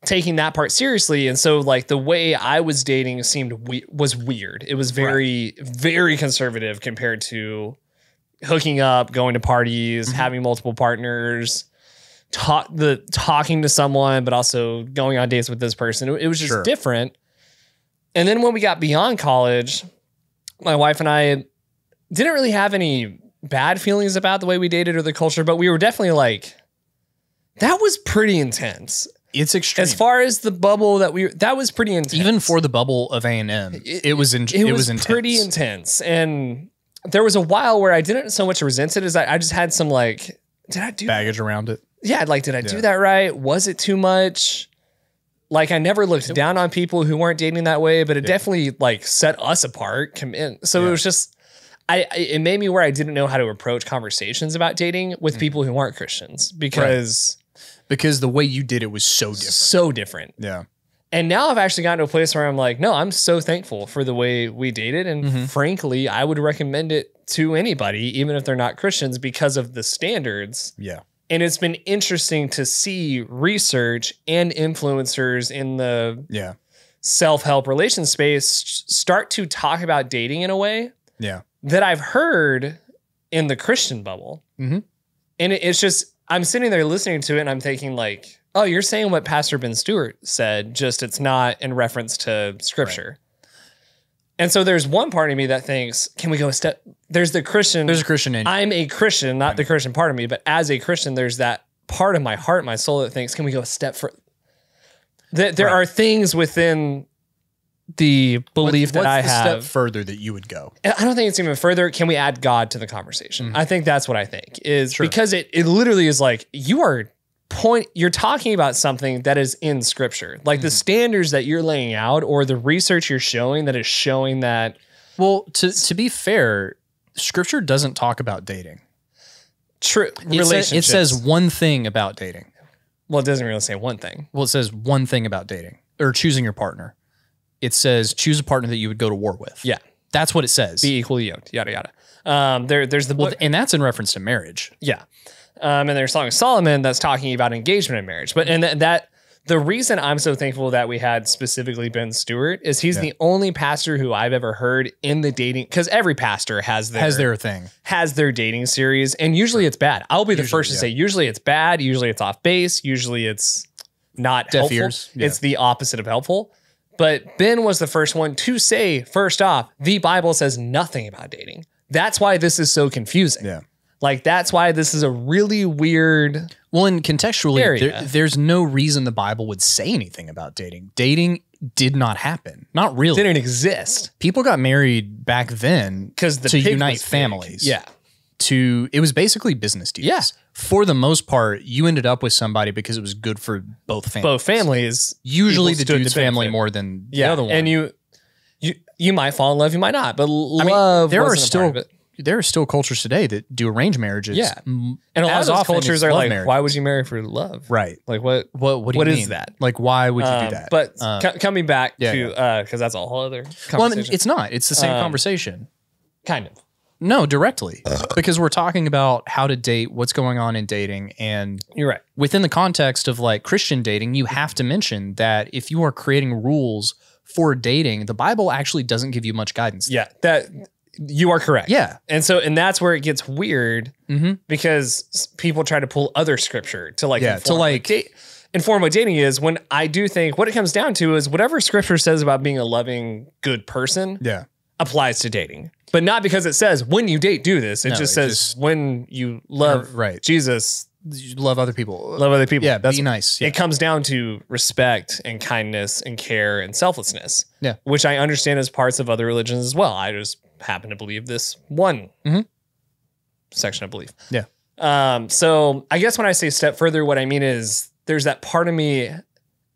taking that part seriously. And so like the way I was dating was weird. It was very, very conservative compared to hooking up, going to parties, having multiple partners, talking to someone, but also going on dates with this person. It was just different. And then when we got beyond college, my wife and I didn't really have any bad feelings about the way we dated or the culture, but we were definitely like, that was pretty intense. It's extreme. As far as the bubble that was pretty intense. Even for the bubble of A&M, it was intense. Pretty intense. And there was a while where I didn't so much resent it as I just had some like, did I do baggage around it? Yeah. Like, did I do that right? Was it too much? Like, I never looked down on people who weren't dating that way, but it definitely like set us apart. So it was just, it made me where I didn't know how to approach conversations about dating with people who weren't Christians because the way you did it was so different. So different. Yeah. And now I've actually gotten to a place where I'm like, no, I'm so thankful for the way we dated. And frankly, I would recommend it to anybody, even if they're not Christians, because of the standards. Yeah. And it's been interesting to see research and influencers in the self-help relation space start to talk about dating in a way that I've heard in the Christian bubble. And it's just, I'm sitting there listening to it and I'm thinking like, oh, you're saying what Pastor Ben Stewart said, just it's not in reference to scripture. Right. And so there's one part of me that thinks, can we go a step? There's a Christian in you. I'm a Christian, not the Christian part of me, but as a Christian, there's that part of my heart, my soul that thinks, can we go a step further? There are things within the belief that I have. What's the step further that you would go? I don't think it's even further. Can we add God to the conversation? I think that's what I think is because it literally is like you're talking about something that is in scripture, like the standards that you're laying out or the research you're showing that is showing that. Well, to be fair, scripture doesn't talk about dating. True. It says one thing about dating. Well, it doesn't really say one thing. Well, it says one thing about dating or choosing your partner. It says choose a partner that you would go to war with. Yeah. That's what it says. Be equally yoked, yada, yada. There's the book. And that's in reference to marriage. Yeah. And there's Song of Solomon that's talking about engagement in marriage. But that the reason I'm so thankful that we had specifically Ben Stewart is he's the only pastor who I've ever heard in the dating, because every pastor has their dating series, and usually it's bad. I'll be the first to say usually it's bad, usually it's off base, usually it's not helpful. Ears. Yeah. It's the opposite of helpful. But Ben was the first one to say, first off, the Bible says nothing about dating. That's why this is so confusing. Yeah. Like, that's why this is a really weird. Well, and contextually, area. there's no reason the Bible would say anything about dating. Dating did not happen. Not really. Didn't exist. People got married back then 'Cause the to pig unite was big. families. Yeah. It was basically business deals. Yeah. For the most part, you ended up with somebody because it was good for both families. Both families. Usually the equal stood dude's to family benefit. more than the Yeah. other one. And you might fall in love, you might not. But I mean, love there are wasn't a part still of it. there are still cultures today that do arranged marriages. Yeah. And a lot of as those often cultures it's are love like, marriages. why would you marry for love? Right. Like what What do you What mean? is that? Like, why would you do that? But coming back yeah, to because that's a whole other well, I mean, conversation. it's not. It's the same conversation. kind of. No, directly. Because we're talking about how to date, what's going on in dating, and You're right. within the context of like Christian dating, you have to mention that if you are creating rules for dating, the Bible actually doesn't give you much guidance. Yeah, that you are correct. Yeah. And that's where it gets weird because people try to pull other scripture to like inform what dating is, when I do think what it comes down to is whatever scripture says about being a loving, good person Yeah. applies to dating. But not because it says when you date, do this. It just says when you love right. Jesus, You love other people. love other people. Yeah, be nice. Yeah. It comes down to respect and kindness and care and selflessness. Yeah. Which I understand as parts of other religions as well. I just happen to believe this one section of belief. Yeah. So I guess when I say step further, what I mean is there's that part of me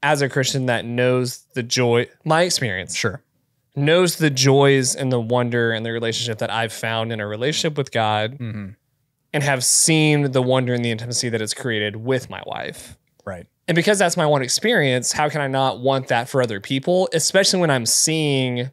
as a Christian that knows the joy, my experience. Sure. Knows the joys and the wonder and the relationship that I've found in a relationship with God and have seen the wonder and the intimacy that it's created with my wife. Right. And because that's my one experience, how can I not want that for other people, especially when I'm seeing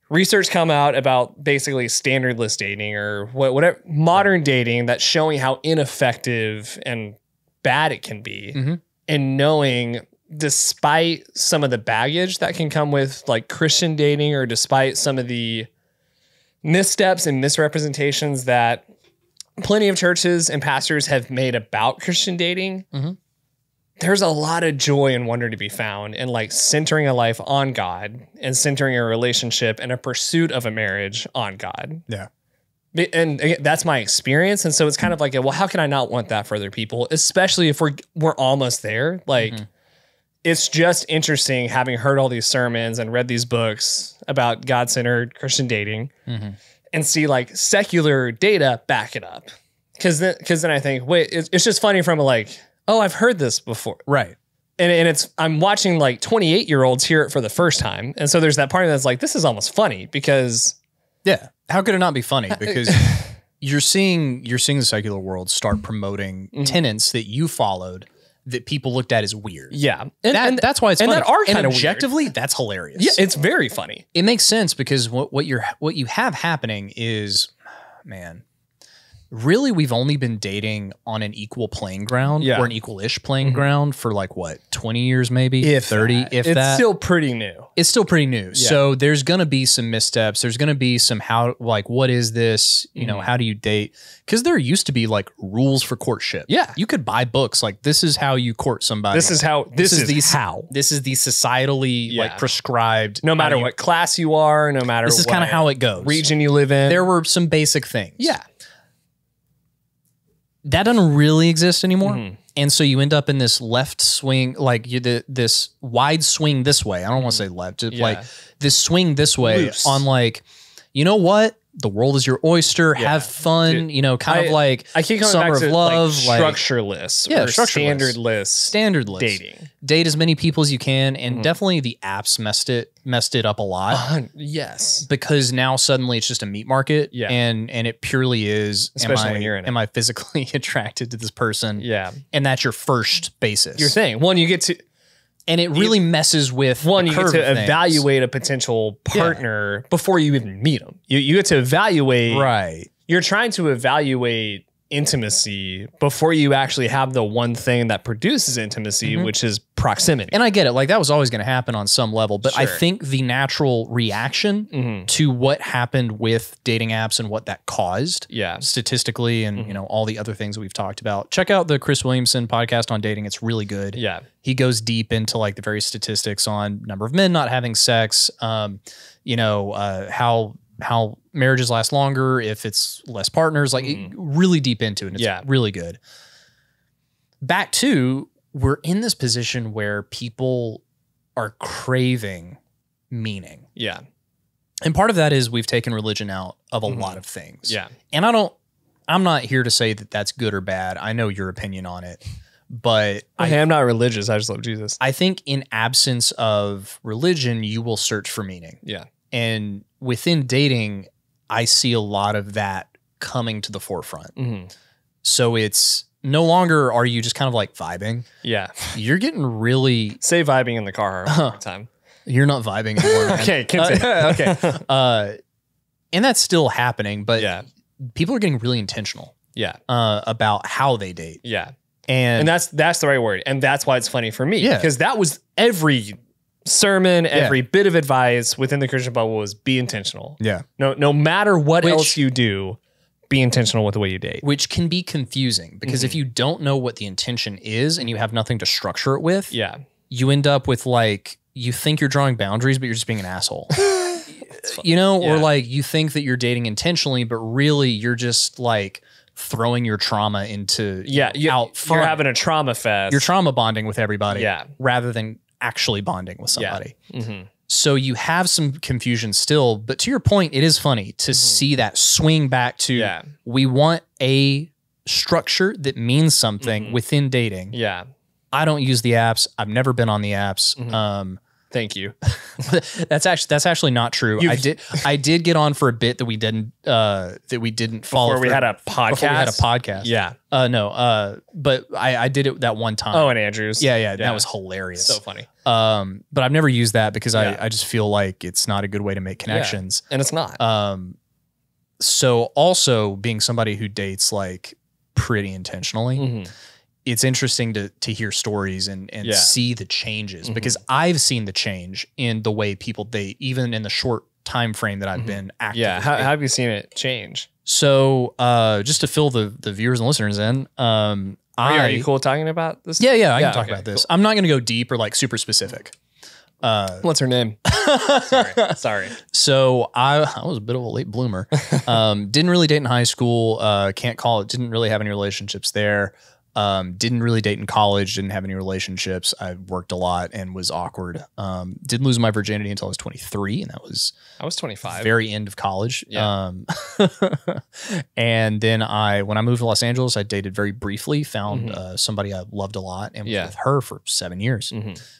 research come out about basically standardless dating or whatever modern dating that's showing how ineffective and bad it can be, and knowing despite some of the baggage that can come with like Christian dating, or despite some of the missteps and misrepresentations that plenty of churches and pastors have made about Christian dating, there's a lot of joy and wonder to be found in like centering a life on God and centering a relationship and a pursuit of a marriage on God. Yeah. And again, that's my experience. And so it's kind of like, well, how can I not want that for other people, especially if we're almost there? Like, it's just interesting having heard all these sermons and read these books about God-centered Christian dating and see like secular data back it up. Cause then I think, wait, it's just funny from a like, oh, I've heard this before. Right. And I'm watching like 28-year-olds hear it for the first time. And so there's that part that's like, this is almost funny because. Yeah. How could it not be funny? Because you're seeing the secular world start promoting tenets that you followed that people looked at as weird. Yeah. That's why it's funny. And that are kind of objectively, that's hilarious. Yeah, it's very funny. It makes sense because what you have happening is, man, really we've only been dating on an equal playing ground or an equal-ish playing ground for like what, 20 years maybe? If 30, that. It's still pretty new. It's still pretty new. So there's going to be some missteps. There's going to be some what is this? You know, how do you date? Because there used to be like rules for courtship. Yeah. You could buy books like this is how you court somebody. This is how. This is how. This is the societally like prescribed. No matter what class you are, no matter this is what kind of how it goes. region you live in. There were some basic things. Yeah. That doesn't really exist anymore. And so you end up in this left swing, like this wide swing this way. I don't want to say left, just like this swing this way Loose. on like, you know what? The world is your oyster. Have fun, Dude, you know, kind of like I keep coming Summer back to of Love, like like structureless or structureless. standardless standardless date as many people as you can, and definitely the apps messed it up a lot. Yes, because now suddenly it's just a meat market, and it purely is. Especially when you're in it. Am I physically attracted to this person? Yeah, and that's your first basis. your thing. One, you get to. And it really messes with One, the you get curve to of things. evaluate a potential partner before you even meet them. You get to evaluate. Right. You're trying to evaluate intimacy before you actually have the one thing that produces intimacy, which is proximity. And I get it. Like that was always going to happen on some level. But I Sure. think the natural reaction to what happened with dating apps and what that caused statistically and, you know, all the other things that we've talked about. Check out the Chris Williamson podcast on dating. It's really good. Yeah. He goes deep into like the various statistics on number of men not having sex, you know, how marriages last longer, if it's less partners, like really deep into it. It's really good. Back to, we're in this position where people are craving meaning. Yeah. And part of that is we've taken religion out of a lot of things. Yeah. And I'm not here to say that that's good or bad. I know your opinion on it, but I'm not religious. I just love Jesus. I think in absence of religion, you will search for meaning. Yeah. And within dating, I see a lot of that coming to the forefront. So it's no longer are you just kind of like vibing. Yeah. You're getting really... Say vibing in the car all the time. You're not vibing anymore, man. Okay, continue. Okay. And that's still happening, but people are getting really intentional. Yeah. About how they date. Yeah. And that's the right word. And that's why it's funny for me. Yeah. Because that was every sermon, every bit of advice within the Christian bubble was be intentional. Yeah. No matter what else you do, be intentional with the way you date. Which can be confusing because if you don't know what the intention is and you have nothing to structure it with, you end up with like, you think you're drawing boundaries, but you're just being an asshole. You know, or like you think that you're dating intentionally, but really you're just like throwing your trauma into out front. You're having a trauma fest. You're trauma bonding with everybody rather than actually bonding with somebody. So you have some confusion still, but to your point, it is funny to see that swing back to we want a structure that means something within dating. Yeah. I don't use the apps. I've never been on the apps. Thank you. That's actually not true. I did get on for a bit that we didn't follow. Before we had a podcast. Before we had a podcast. Yeah. But I did it that one time. Oh, and Andrews. Yeah. That was hilarious. So funny. But I've never used that because I just feel like it's not a good way to make connections. And it's not. So also being somebody who dates like pretty intentionally, it's interesting to hear stories and see the changes because I've seen the change in the way people date, even in the short time frame that I've been active. Yeah. How have you seen it change? So just to fill the viewers and listeners in, are you cool talking about this? Yeah, I can talk about this. Cool. I'm not going to go deep or like super specific. What's her name? Sorry. So I was a bit of a late bloomer. Didn't really date in high school. Can't call it. Didn't really have any relationships there. Didn't really date in college, didn't have any relationships. I worked a lot and was awkward. Didn't lose my virginity until I was 23, and I was 25. Very end of college. Yeah. And then when I moved to Los Angeles, I dated very briefly, found somebody I loved a lot and was with her for 7 years.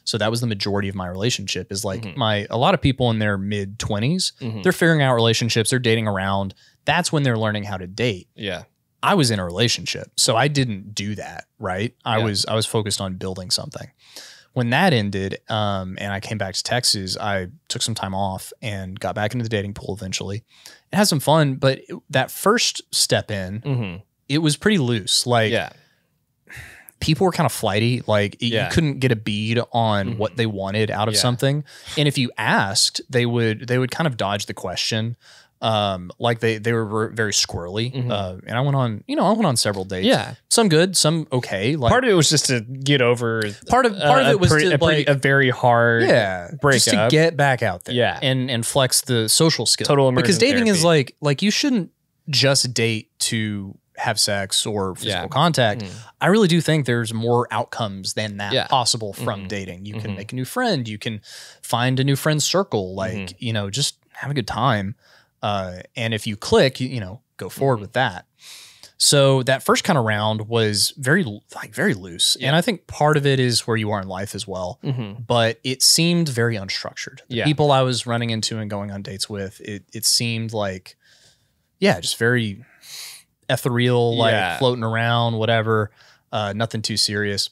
So that was the majority of my relationship is like a lot of people in their mid 20s, they're figuring out relationships, they're dating around. That's when they're learning how to date. Yeah. I was in a relationship, so I didn't do that, right? I was focused on building something. When that ended, and I came back to Texas, I took some time off and got back into the dating pool eventually. It had some fun, but that first step in, it was pretty loose. Like, people were kind of flighty. Like, you couldn't get a bead on what they wanted out of something. And if you asked, they would kind of dodge the question. Like they were very squirrely. And I went on several dates. Yeah. Some good, some okay. Like, part of it was just to get over. Part of it was a very hard breakup. Just to get back out there. Yeah. And flex the social skill. Total immersion because dating therapy. is like you shouldn't just date to have sex or physical contact. I really do think there's more outcomes than that possible from dating. You can make a new friend. You can find a new friend circle. Like, just have a good time. And if you click, go forward with that. So that first kind of round was very loose. And I think part of it is where you are in life as well. But it seemed very unstructured. The people I was running into and going on dates with, it seemed like, just very ethereal, like floating around, whatever, nothing too serious.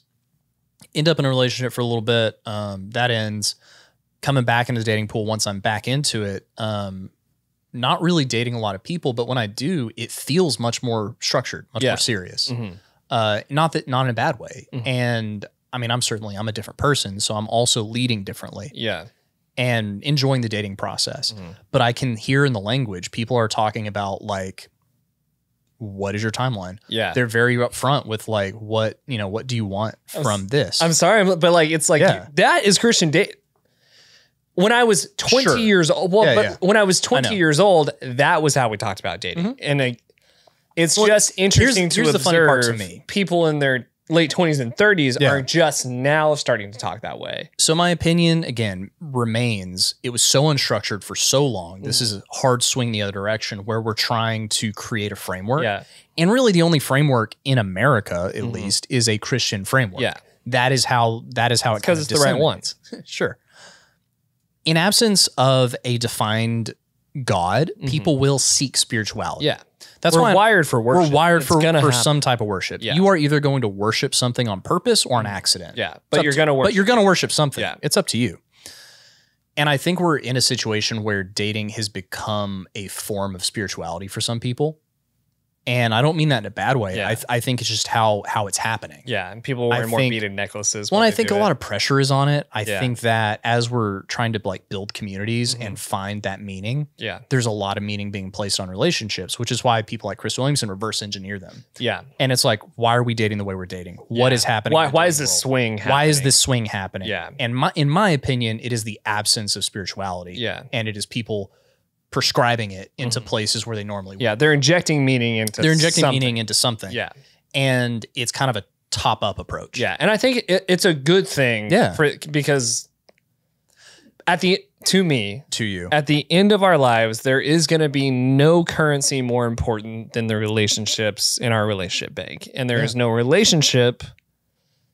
End up in a relationship for a little bit. That ends. Coming back into the dating pool once I'm back into it, not really dating a lot of people, but when I do, it feels much more structured, much more serious. Not in a bad way. And I mean, I'm a different person, so I'm also leading differently. Yeah. And enjoying the dating process. But I can hear in the language, people are talking about like, what is your timeline? Yeah. They're very upfront with like, what do you want from this? I'm sorry, but like, it's like, that is Christian date. when I was 20 Sure. years old, when I was 20 years old, that was how we talked about dating. And it's just interesting to here's the funny part to observe me. people in their late 20s and 30s are just now starting to talk that way. So my opinion, again, remains, it was so unstructured for so long. This is a hard swing the other direction where we're trying to create a framework. Yeah. And really the only framework in America, at least, is a Christian framework. Yeah. That is how it kind of because it's the right ones. Sure. In absence of a defined God, people will seek spirituality. Yeah. That's we're why wired for worship. We're wired It's for gonna happen. some type of worship. Yeah. You are either going to worship something on purpose or an accident. Yeah. But you're going to But you're going to worship something. Yeah. It's up to you. And I think we're in a situation where dating has become a form of spirituality for some people. And I don't mean that in a bad way. Yeah. I think it's just how it's happening. Yeah. And people wear more beaded necklaces. Well, I think a lot of pressure is on it. I Yeah. think that as we're trying to like build communities and find that meaning, there's a lot of meaning being placed on relationships, which is why people like Chris Williamson reverse engineer them. Yeah. And it's like, why are we dating the way we're dating? What is happening? Why is this swing happening? Why is this swing happening? Yeah. And in my opinion, it is the absence of spirituality. Yeah. And it is people prescribing it into places where they normally would. Yeah. They're injecting meaning into meaning into something. Yeah. And it's kind of a top-up approach. Yeah. And I think it's a good thing because to you, at the end of our lives, there is going to be no currency more important than the relationships in our relationship bank. And there is no relationship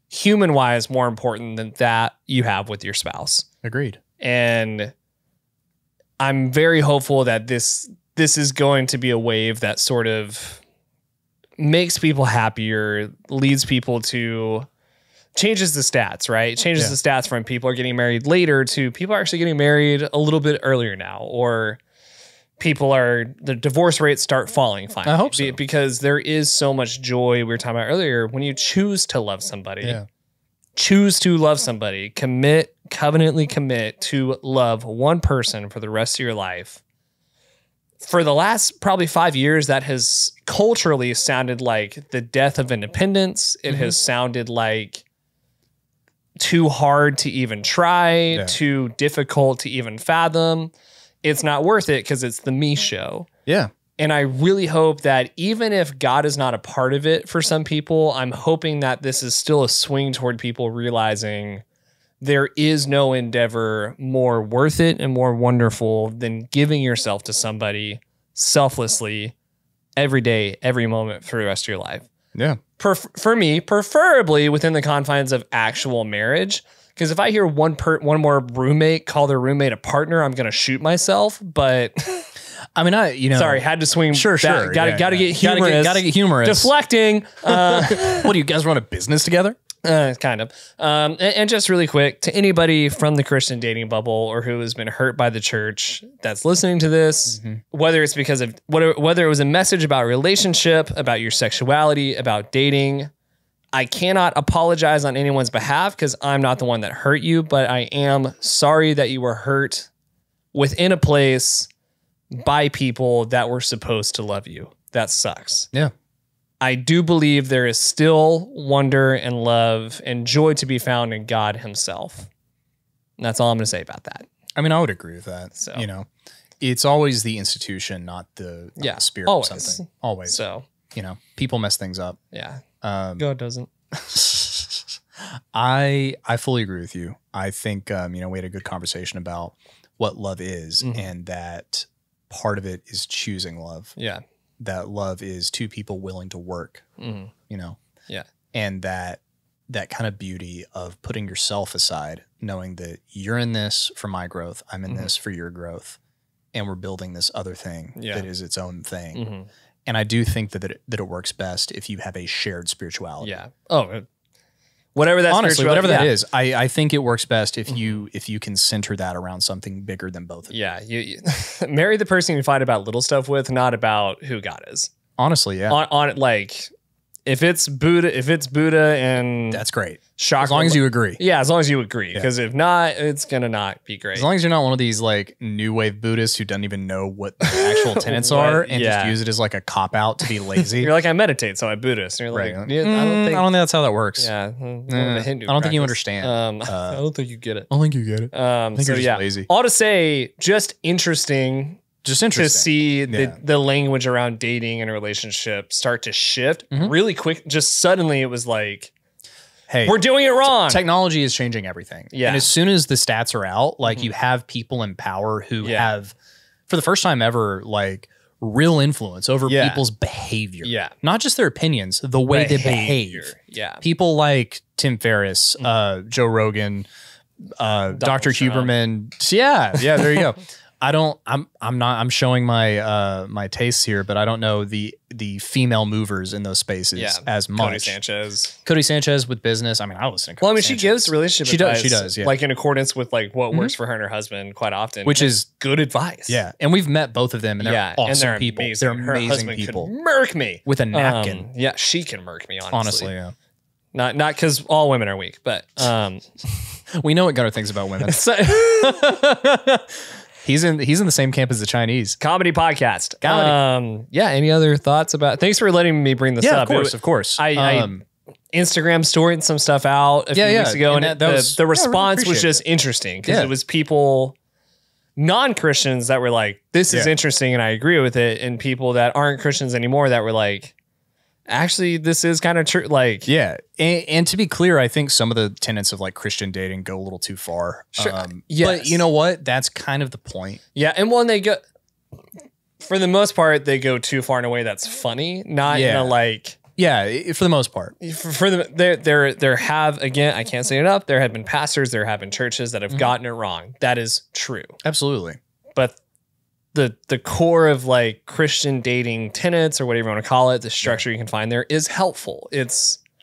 human-wise more important than that you have with your spouse. Agreed. And I'm very hopeful that this is going to be a wave that sort of makes people happier, leads people to changes the stats, right? Changes the stats from people are getting married later to people are actually getting married a little bit earlier now, or the divorce rates start falling finally. I hope so. Because there is so much joy we were talking about earlier when you choose to love somebody. Yeah. Choose to love somebody, covenantly commit to love one person for the rest of your life. For the last probably 5 years, that has culturally sounded like the death of independence. It has sounded like too hard to even try, too difficult to even fathom. It's not worth it because it's the me show. Yeah. And I really hope that even if God is not a part of it for some people, I'm hoping that this is still a swing toward people realizing there is no endeavor more worth it and more wonderful than giving yourself to somebody selflessly every day, every moment for the rest of your life. Yeah. For me, preferably within the confines of actual marriage. Because if I hear one more roommate call their roommate a partner, I'm going to shoot myself. But I mean, sorry, had to swing. Sure. Got to get humorous. Got to get humorous. Deflecting. What do you guys run a business together? Kind of. And just really quick, to anybody from the Christian dating bubble or who has been hurt by the church that's listening to this, whether it's because of whether it was a message about relationship, about your sexuality, about dating, I cannot apologize on anyone's behalf because I'm not the one that hurt you, but I am sorry that you were hurt within a place by people that were supposed to love you. That sucks. Yeah. I do believe there is still wonder and love and joy to be found in God himself. And that's all I'm going to say about that. I mean, I would agree with that. So, it's always the institution, not the spirit always. of something. Always. So, people mess things up. Yeah. God doesn't. I fully agree with you. I think, we had a good conversation about what love is and that part of it is choosing love. Yeah. That love is two people willing to work, Yeah. And that kind of beauty of putting yourself aside, knowing that you're in this for my growth, I'm in this for your growth, and we're building this other thing that is its own thing. And I do think that it works best if you have a shared spirituality. Yeah. Oh, whatever that honestly, whatever that is, I think it works best if you can center that around something bigger than both of you. Yeah, you marry the person you fight about little stuff with, not about who God is. Honestly, yeah. On like, if it's Buddha and That's great. chakra, As long as you agree. yeah, as long as you agree, because if not, it's gonna not be great. As long as you're not one of these like new wave Buddhists who doesn't even know what the actual tenets are and just use it as like a cop out to be lazy. You're like, I meditate, so I'm Buddhist. And you're like, Right. yeah, I don't think that's how that works. yeah, I don't think you understand. I don't think you get it. I don't think you get it. So you're just yeah, lazy. all to say, just interesting Just to interesting. see the language around dating and relationships start to shift really quick. Just suddenly, it was like, Hey, we're doing it wrong. technology is changing everything. Yeah. And as soon as the stats are out, like you have people in power who have, for the first time ever, like real influence over people's behavior. Yeah. Not just their opinions, the way they behave. Yeah. People like Tim Ferriss, Joe Rogan, Dr. Trump. Huberman. Yeah, there you go. I'm showing my tastes here, but I don't know the female movers in those spaces as much. Cody Sanchez with business. I mean, I listen to Cody Sanchez. She gives relationship advice. She does, yeah. Like in accordance with like what works for her and her husband quite often. Which is good advice. Yeah. And we've met both of them and they're awesome and they're people. Amazing. They're Her amazing husband people. could murk me. With a napkin. Yeah, she can murk me, honestly. Honestly, yeah. Not because all women are weak, but we know what Gunnar thinks about women. He's in the same camp as the Chinese. Comedy podcast. Yeah. Any other thoughts about? Thanks for letting me bring this up. Of course. I Instagram storied some stuff out a few weeks ago, and the response was just interesting because it was people, non-Christians, that were like, "This is interesting," and I agree with it, and people that aren't Christians anymore that were like, actually, this is kind of true. Like, and to be clear, I think some of the tenets of like Christian dating go a little too far. Sure. But you know what? That's kind of the point. Yeah, and when they go, for the most part, they go too far in a way that's funny, not in a like. Yeah, for the most part. For the there have, again, I can't say it enough. There have been pastors, there have been churches that have gotten it wrong. That is true. Absolutely. But the core of like Christian dating tenets or whatever you want to call it, the structure you can find there is helpful.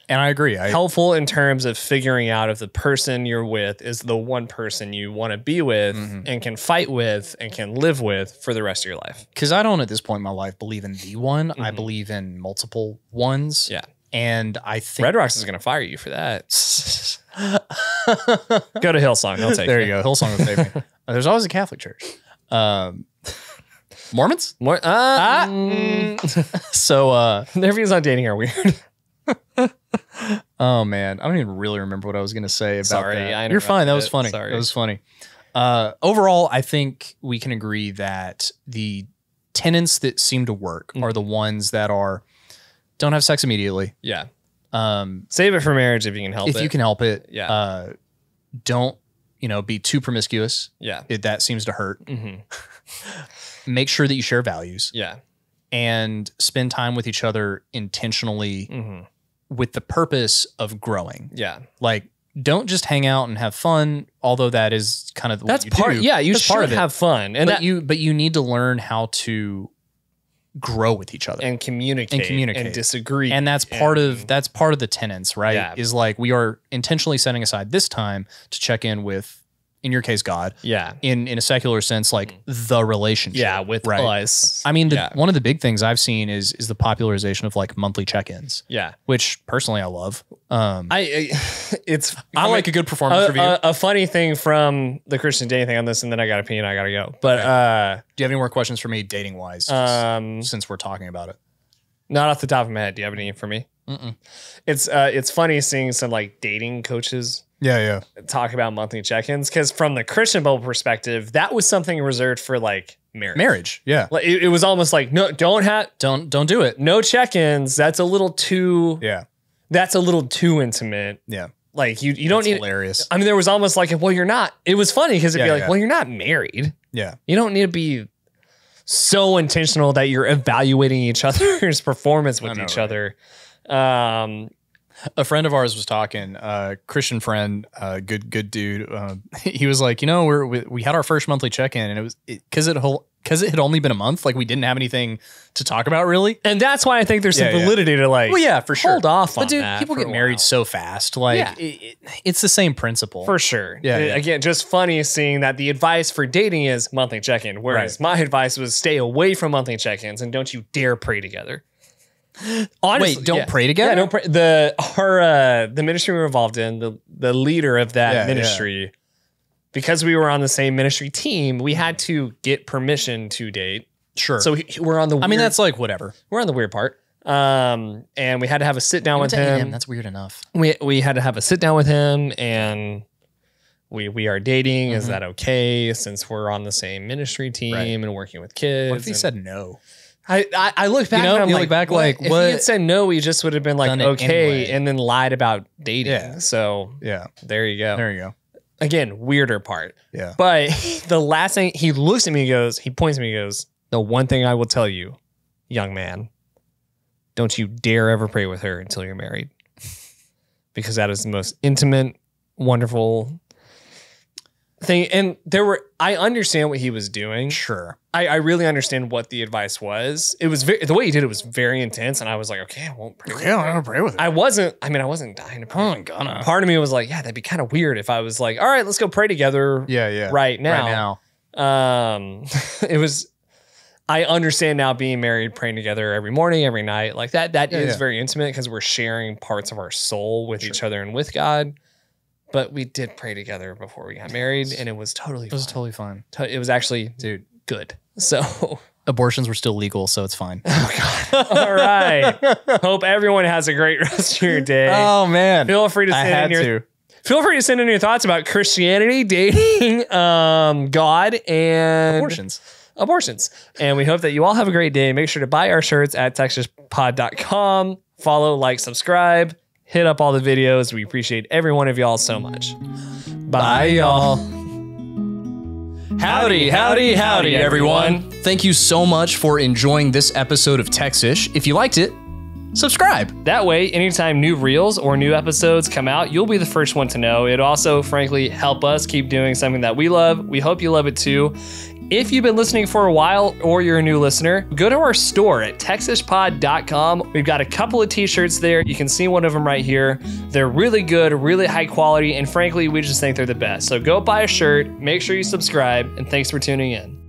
And I agree. Helpful in terms of figuring out if the person you're with is the one person you want to be with and can fight with and can live with for the rest of your life. Because I don't at this point in my life believe in the one. I believe in multiple ones. Yeah. And I think Red Rocks is going to fire you for that. Go to Hillsong. They'll take there you go. Hillsong will save me. There's always a Catholic church. Mormons? So their views on dating are weird. Oh man, I don't even really remember what I was going to say about that. You're fine. That was funny. Sorry. That was funny. Overall, I think we can agree that the tenets that seem to work are the ones that don't have sex immediately. Yeah. Save it for marriage if you can help it. If you can help it. Yeah. Don't, be too promiscuous. Yeah. That seems to hurt. Make sure that you share values. Yeah. And spend time with each other intentionally with the purpose of growing. Yeah. Like, don't just hang out and have fun, although that is kind of what you do. Yeah, you should have fun. And but you need to learn how to grow with each other and communicate and disagree. And that's part of the tenets, right? Yeah. Is like we are intentionally setting aside this time to check in with, in your case, God. Yeah. In a secular sense, like the relationship. Yeah, with us. I mean, one of the big things I've seen is the popularization of like monthly check-ins. Yeah. Which personally I love. I like a good performance review. A funny thing from the Christian dating thing on this, and then I got to pee and I got to go. But do you have any more questions for me dating wise? Since we're talking about it. Not off the top of my head. Do you have any for me? It's funny seeing some like dating coaches talk about monthly check-ins, because from the Christian bubble perspective, that was something reserved for like marriage. Yeah. Like it was almost like, no, don't do it. No check-ins. That's a little too that's a little too intimate. Yeah. Like you don't need hilarious. I mean, there was almost like, well, you're not. It was funny because it'd be like, well, you're not married. Yeah. You don't need to be so intentional that you're evaluating each other's performance with each other. A friend of ours was talking, Christian friend, good dude. He was like, we had our first monthly check-in, and it was because it had only been a month. Like we didn't have anything to talk about really, and that's why I think there's some validity to like. Well, yeah, for sure. Hold off on but dude, that. People get married so fast. Like it's the same principle for sure. Yeah. Again, just funny seeing that the advice for dating is monthly check-in, whereas my advice was stay away from monthly check-ins and don't you dare pray together. Honestly, Wait, don't pray together? Yeah, don't pray. The ministry we were involved in, the leader of that ministry, because we were on the same ministry team, we had to get permission to date. Sure. So we're on the weird, I mean, that's like whatever. we're on the weird part. And we had to have a sit down with him. That's weird enough. We had to have a sit down with him, and we are dating. Is that okay? Since we're on the same ministry team and working with kids. What if he said no? I look back, and I'm you like, look back what? like, If what? he had said no, we just would have been like, Done it okay, anyway. and then lied about dating. Yeah. So Yeah. there you go. There you go. Again, weirder part. Yeah. But the last thing, he looks at me, he points at me, he goes, the one thing I will tell you, young man, don't you dare ever pray with her until you're married. Because that is the most intimate, wonderful thing. And I understand what he was doing. Sure. I really understand what the advice was. It was the way he did it was very intense, and I was like, okay, I won't pray with her. I don't pray with it. I wasn't dying to pray. Oh, Gunnar. Part of me was like, yeah, that'd be kind of weird if I was like, all right, let's go pray together right now. It was, I understand now being married, praying together every morning, every night, like that is very intimate because we're sharing parts of our soul with each other and with God. But we did pray together before we got married, and it was totally fine. It was totally fine. It was actually good. So Abortions were still legal, so it's fine. all right. Hope everyone has a great rest of your day. Oh man. Feel free to send in your thoughts about Christianity, dating, God, and abortions. And we hope that you all have a great day. Make sure to buy our shirts at texashpod.com. Follow, like, subscribe, hit up all the videos. We appreciate every one of y'all so much. Bye y'all. Howdy, howdy, howdy, everyone. Thank you so much for enjoying this episode of Texish. If you liked it, subscribe. That way, anytime new reels or new episodes come out, you'll be the first one to know. It'd also, frankly, help us keep doing something that we love. We hope you love it too. If you've been listening for a while or you're a new listener, go to our store at texashpod.com. We've got a couple of t-shirts there. You can see one of them right here. They're really good, really high quality, and frankly, we just think they're the best. So go buy a shirt, make sure you subscribe, and thanks for tuning in.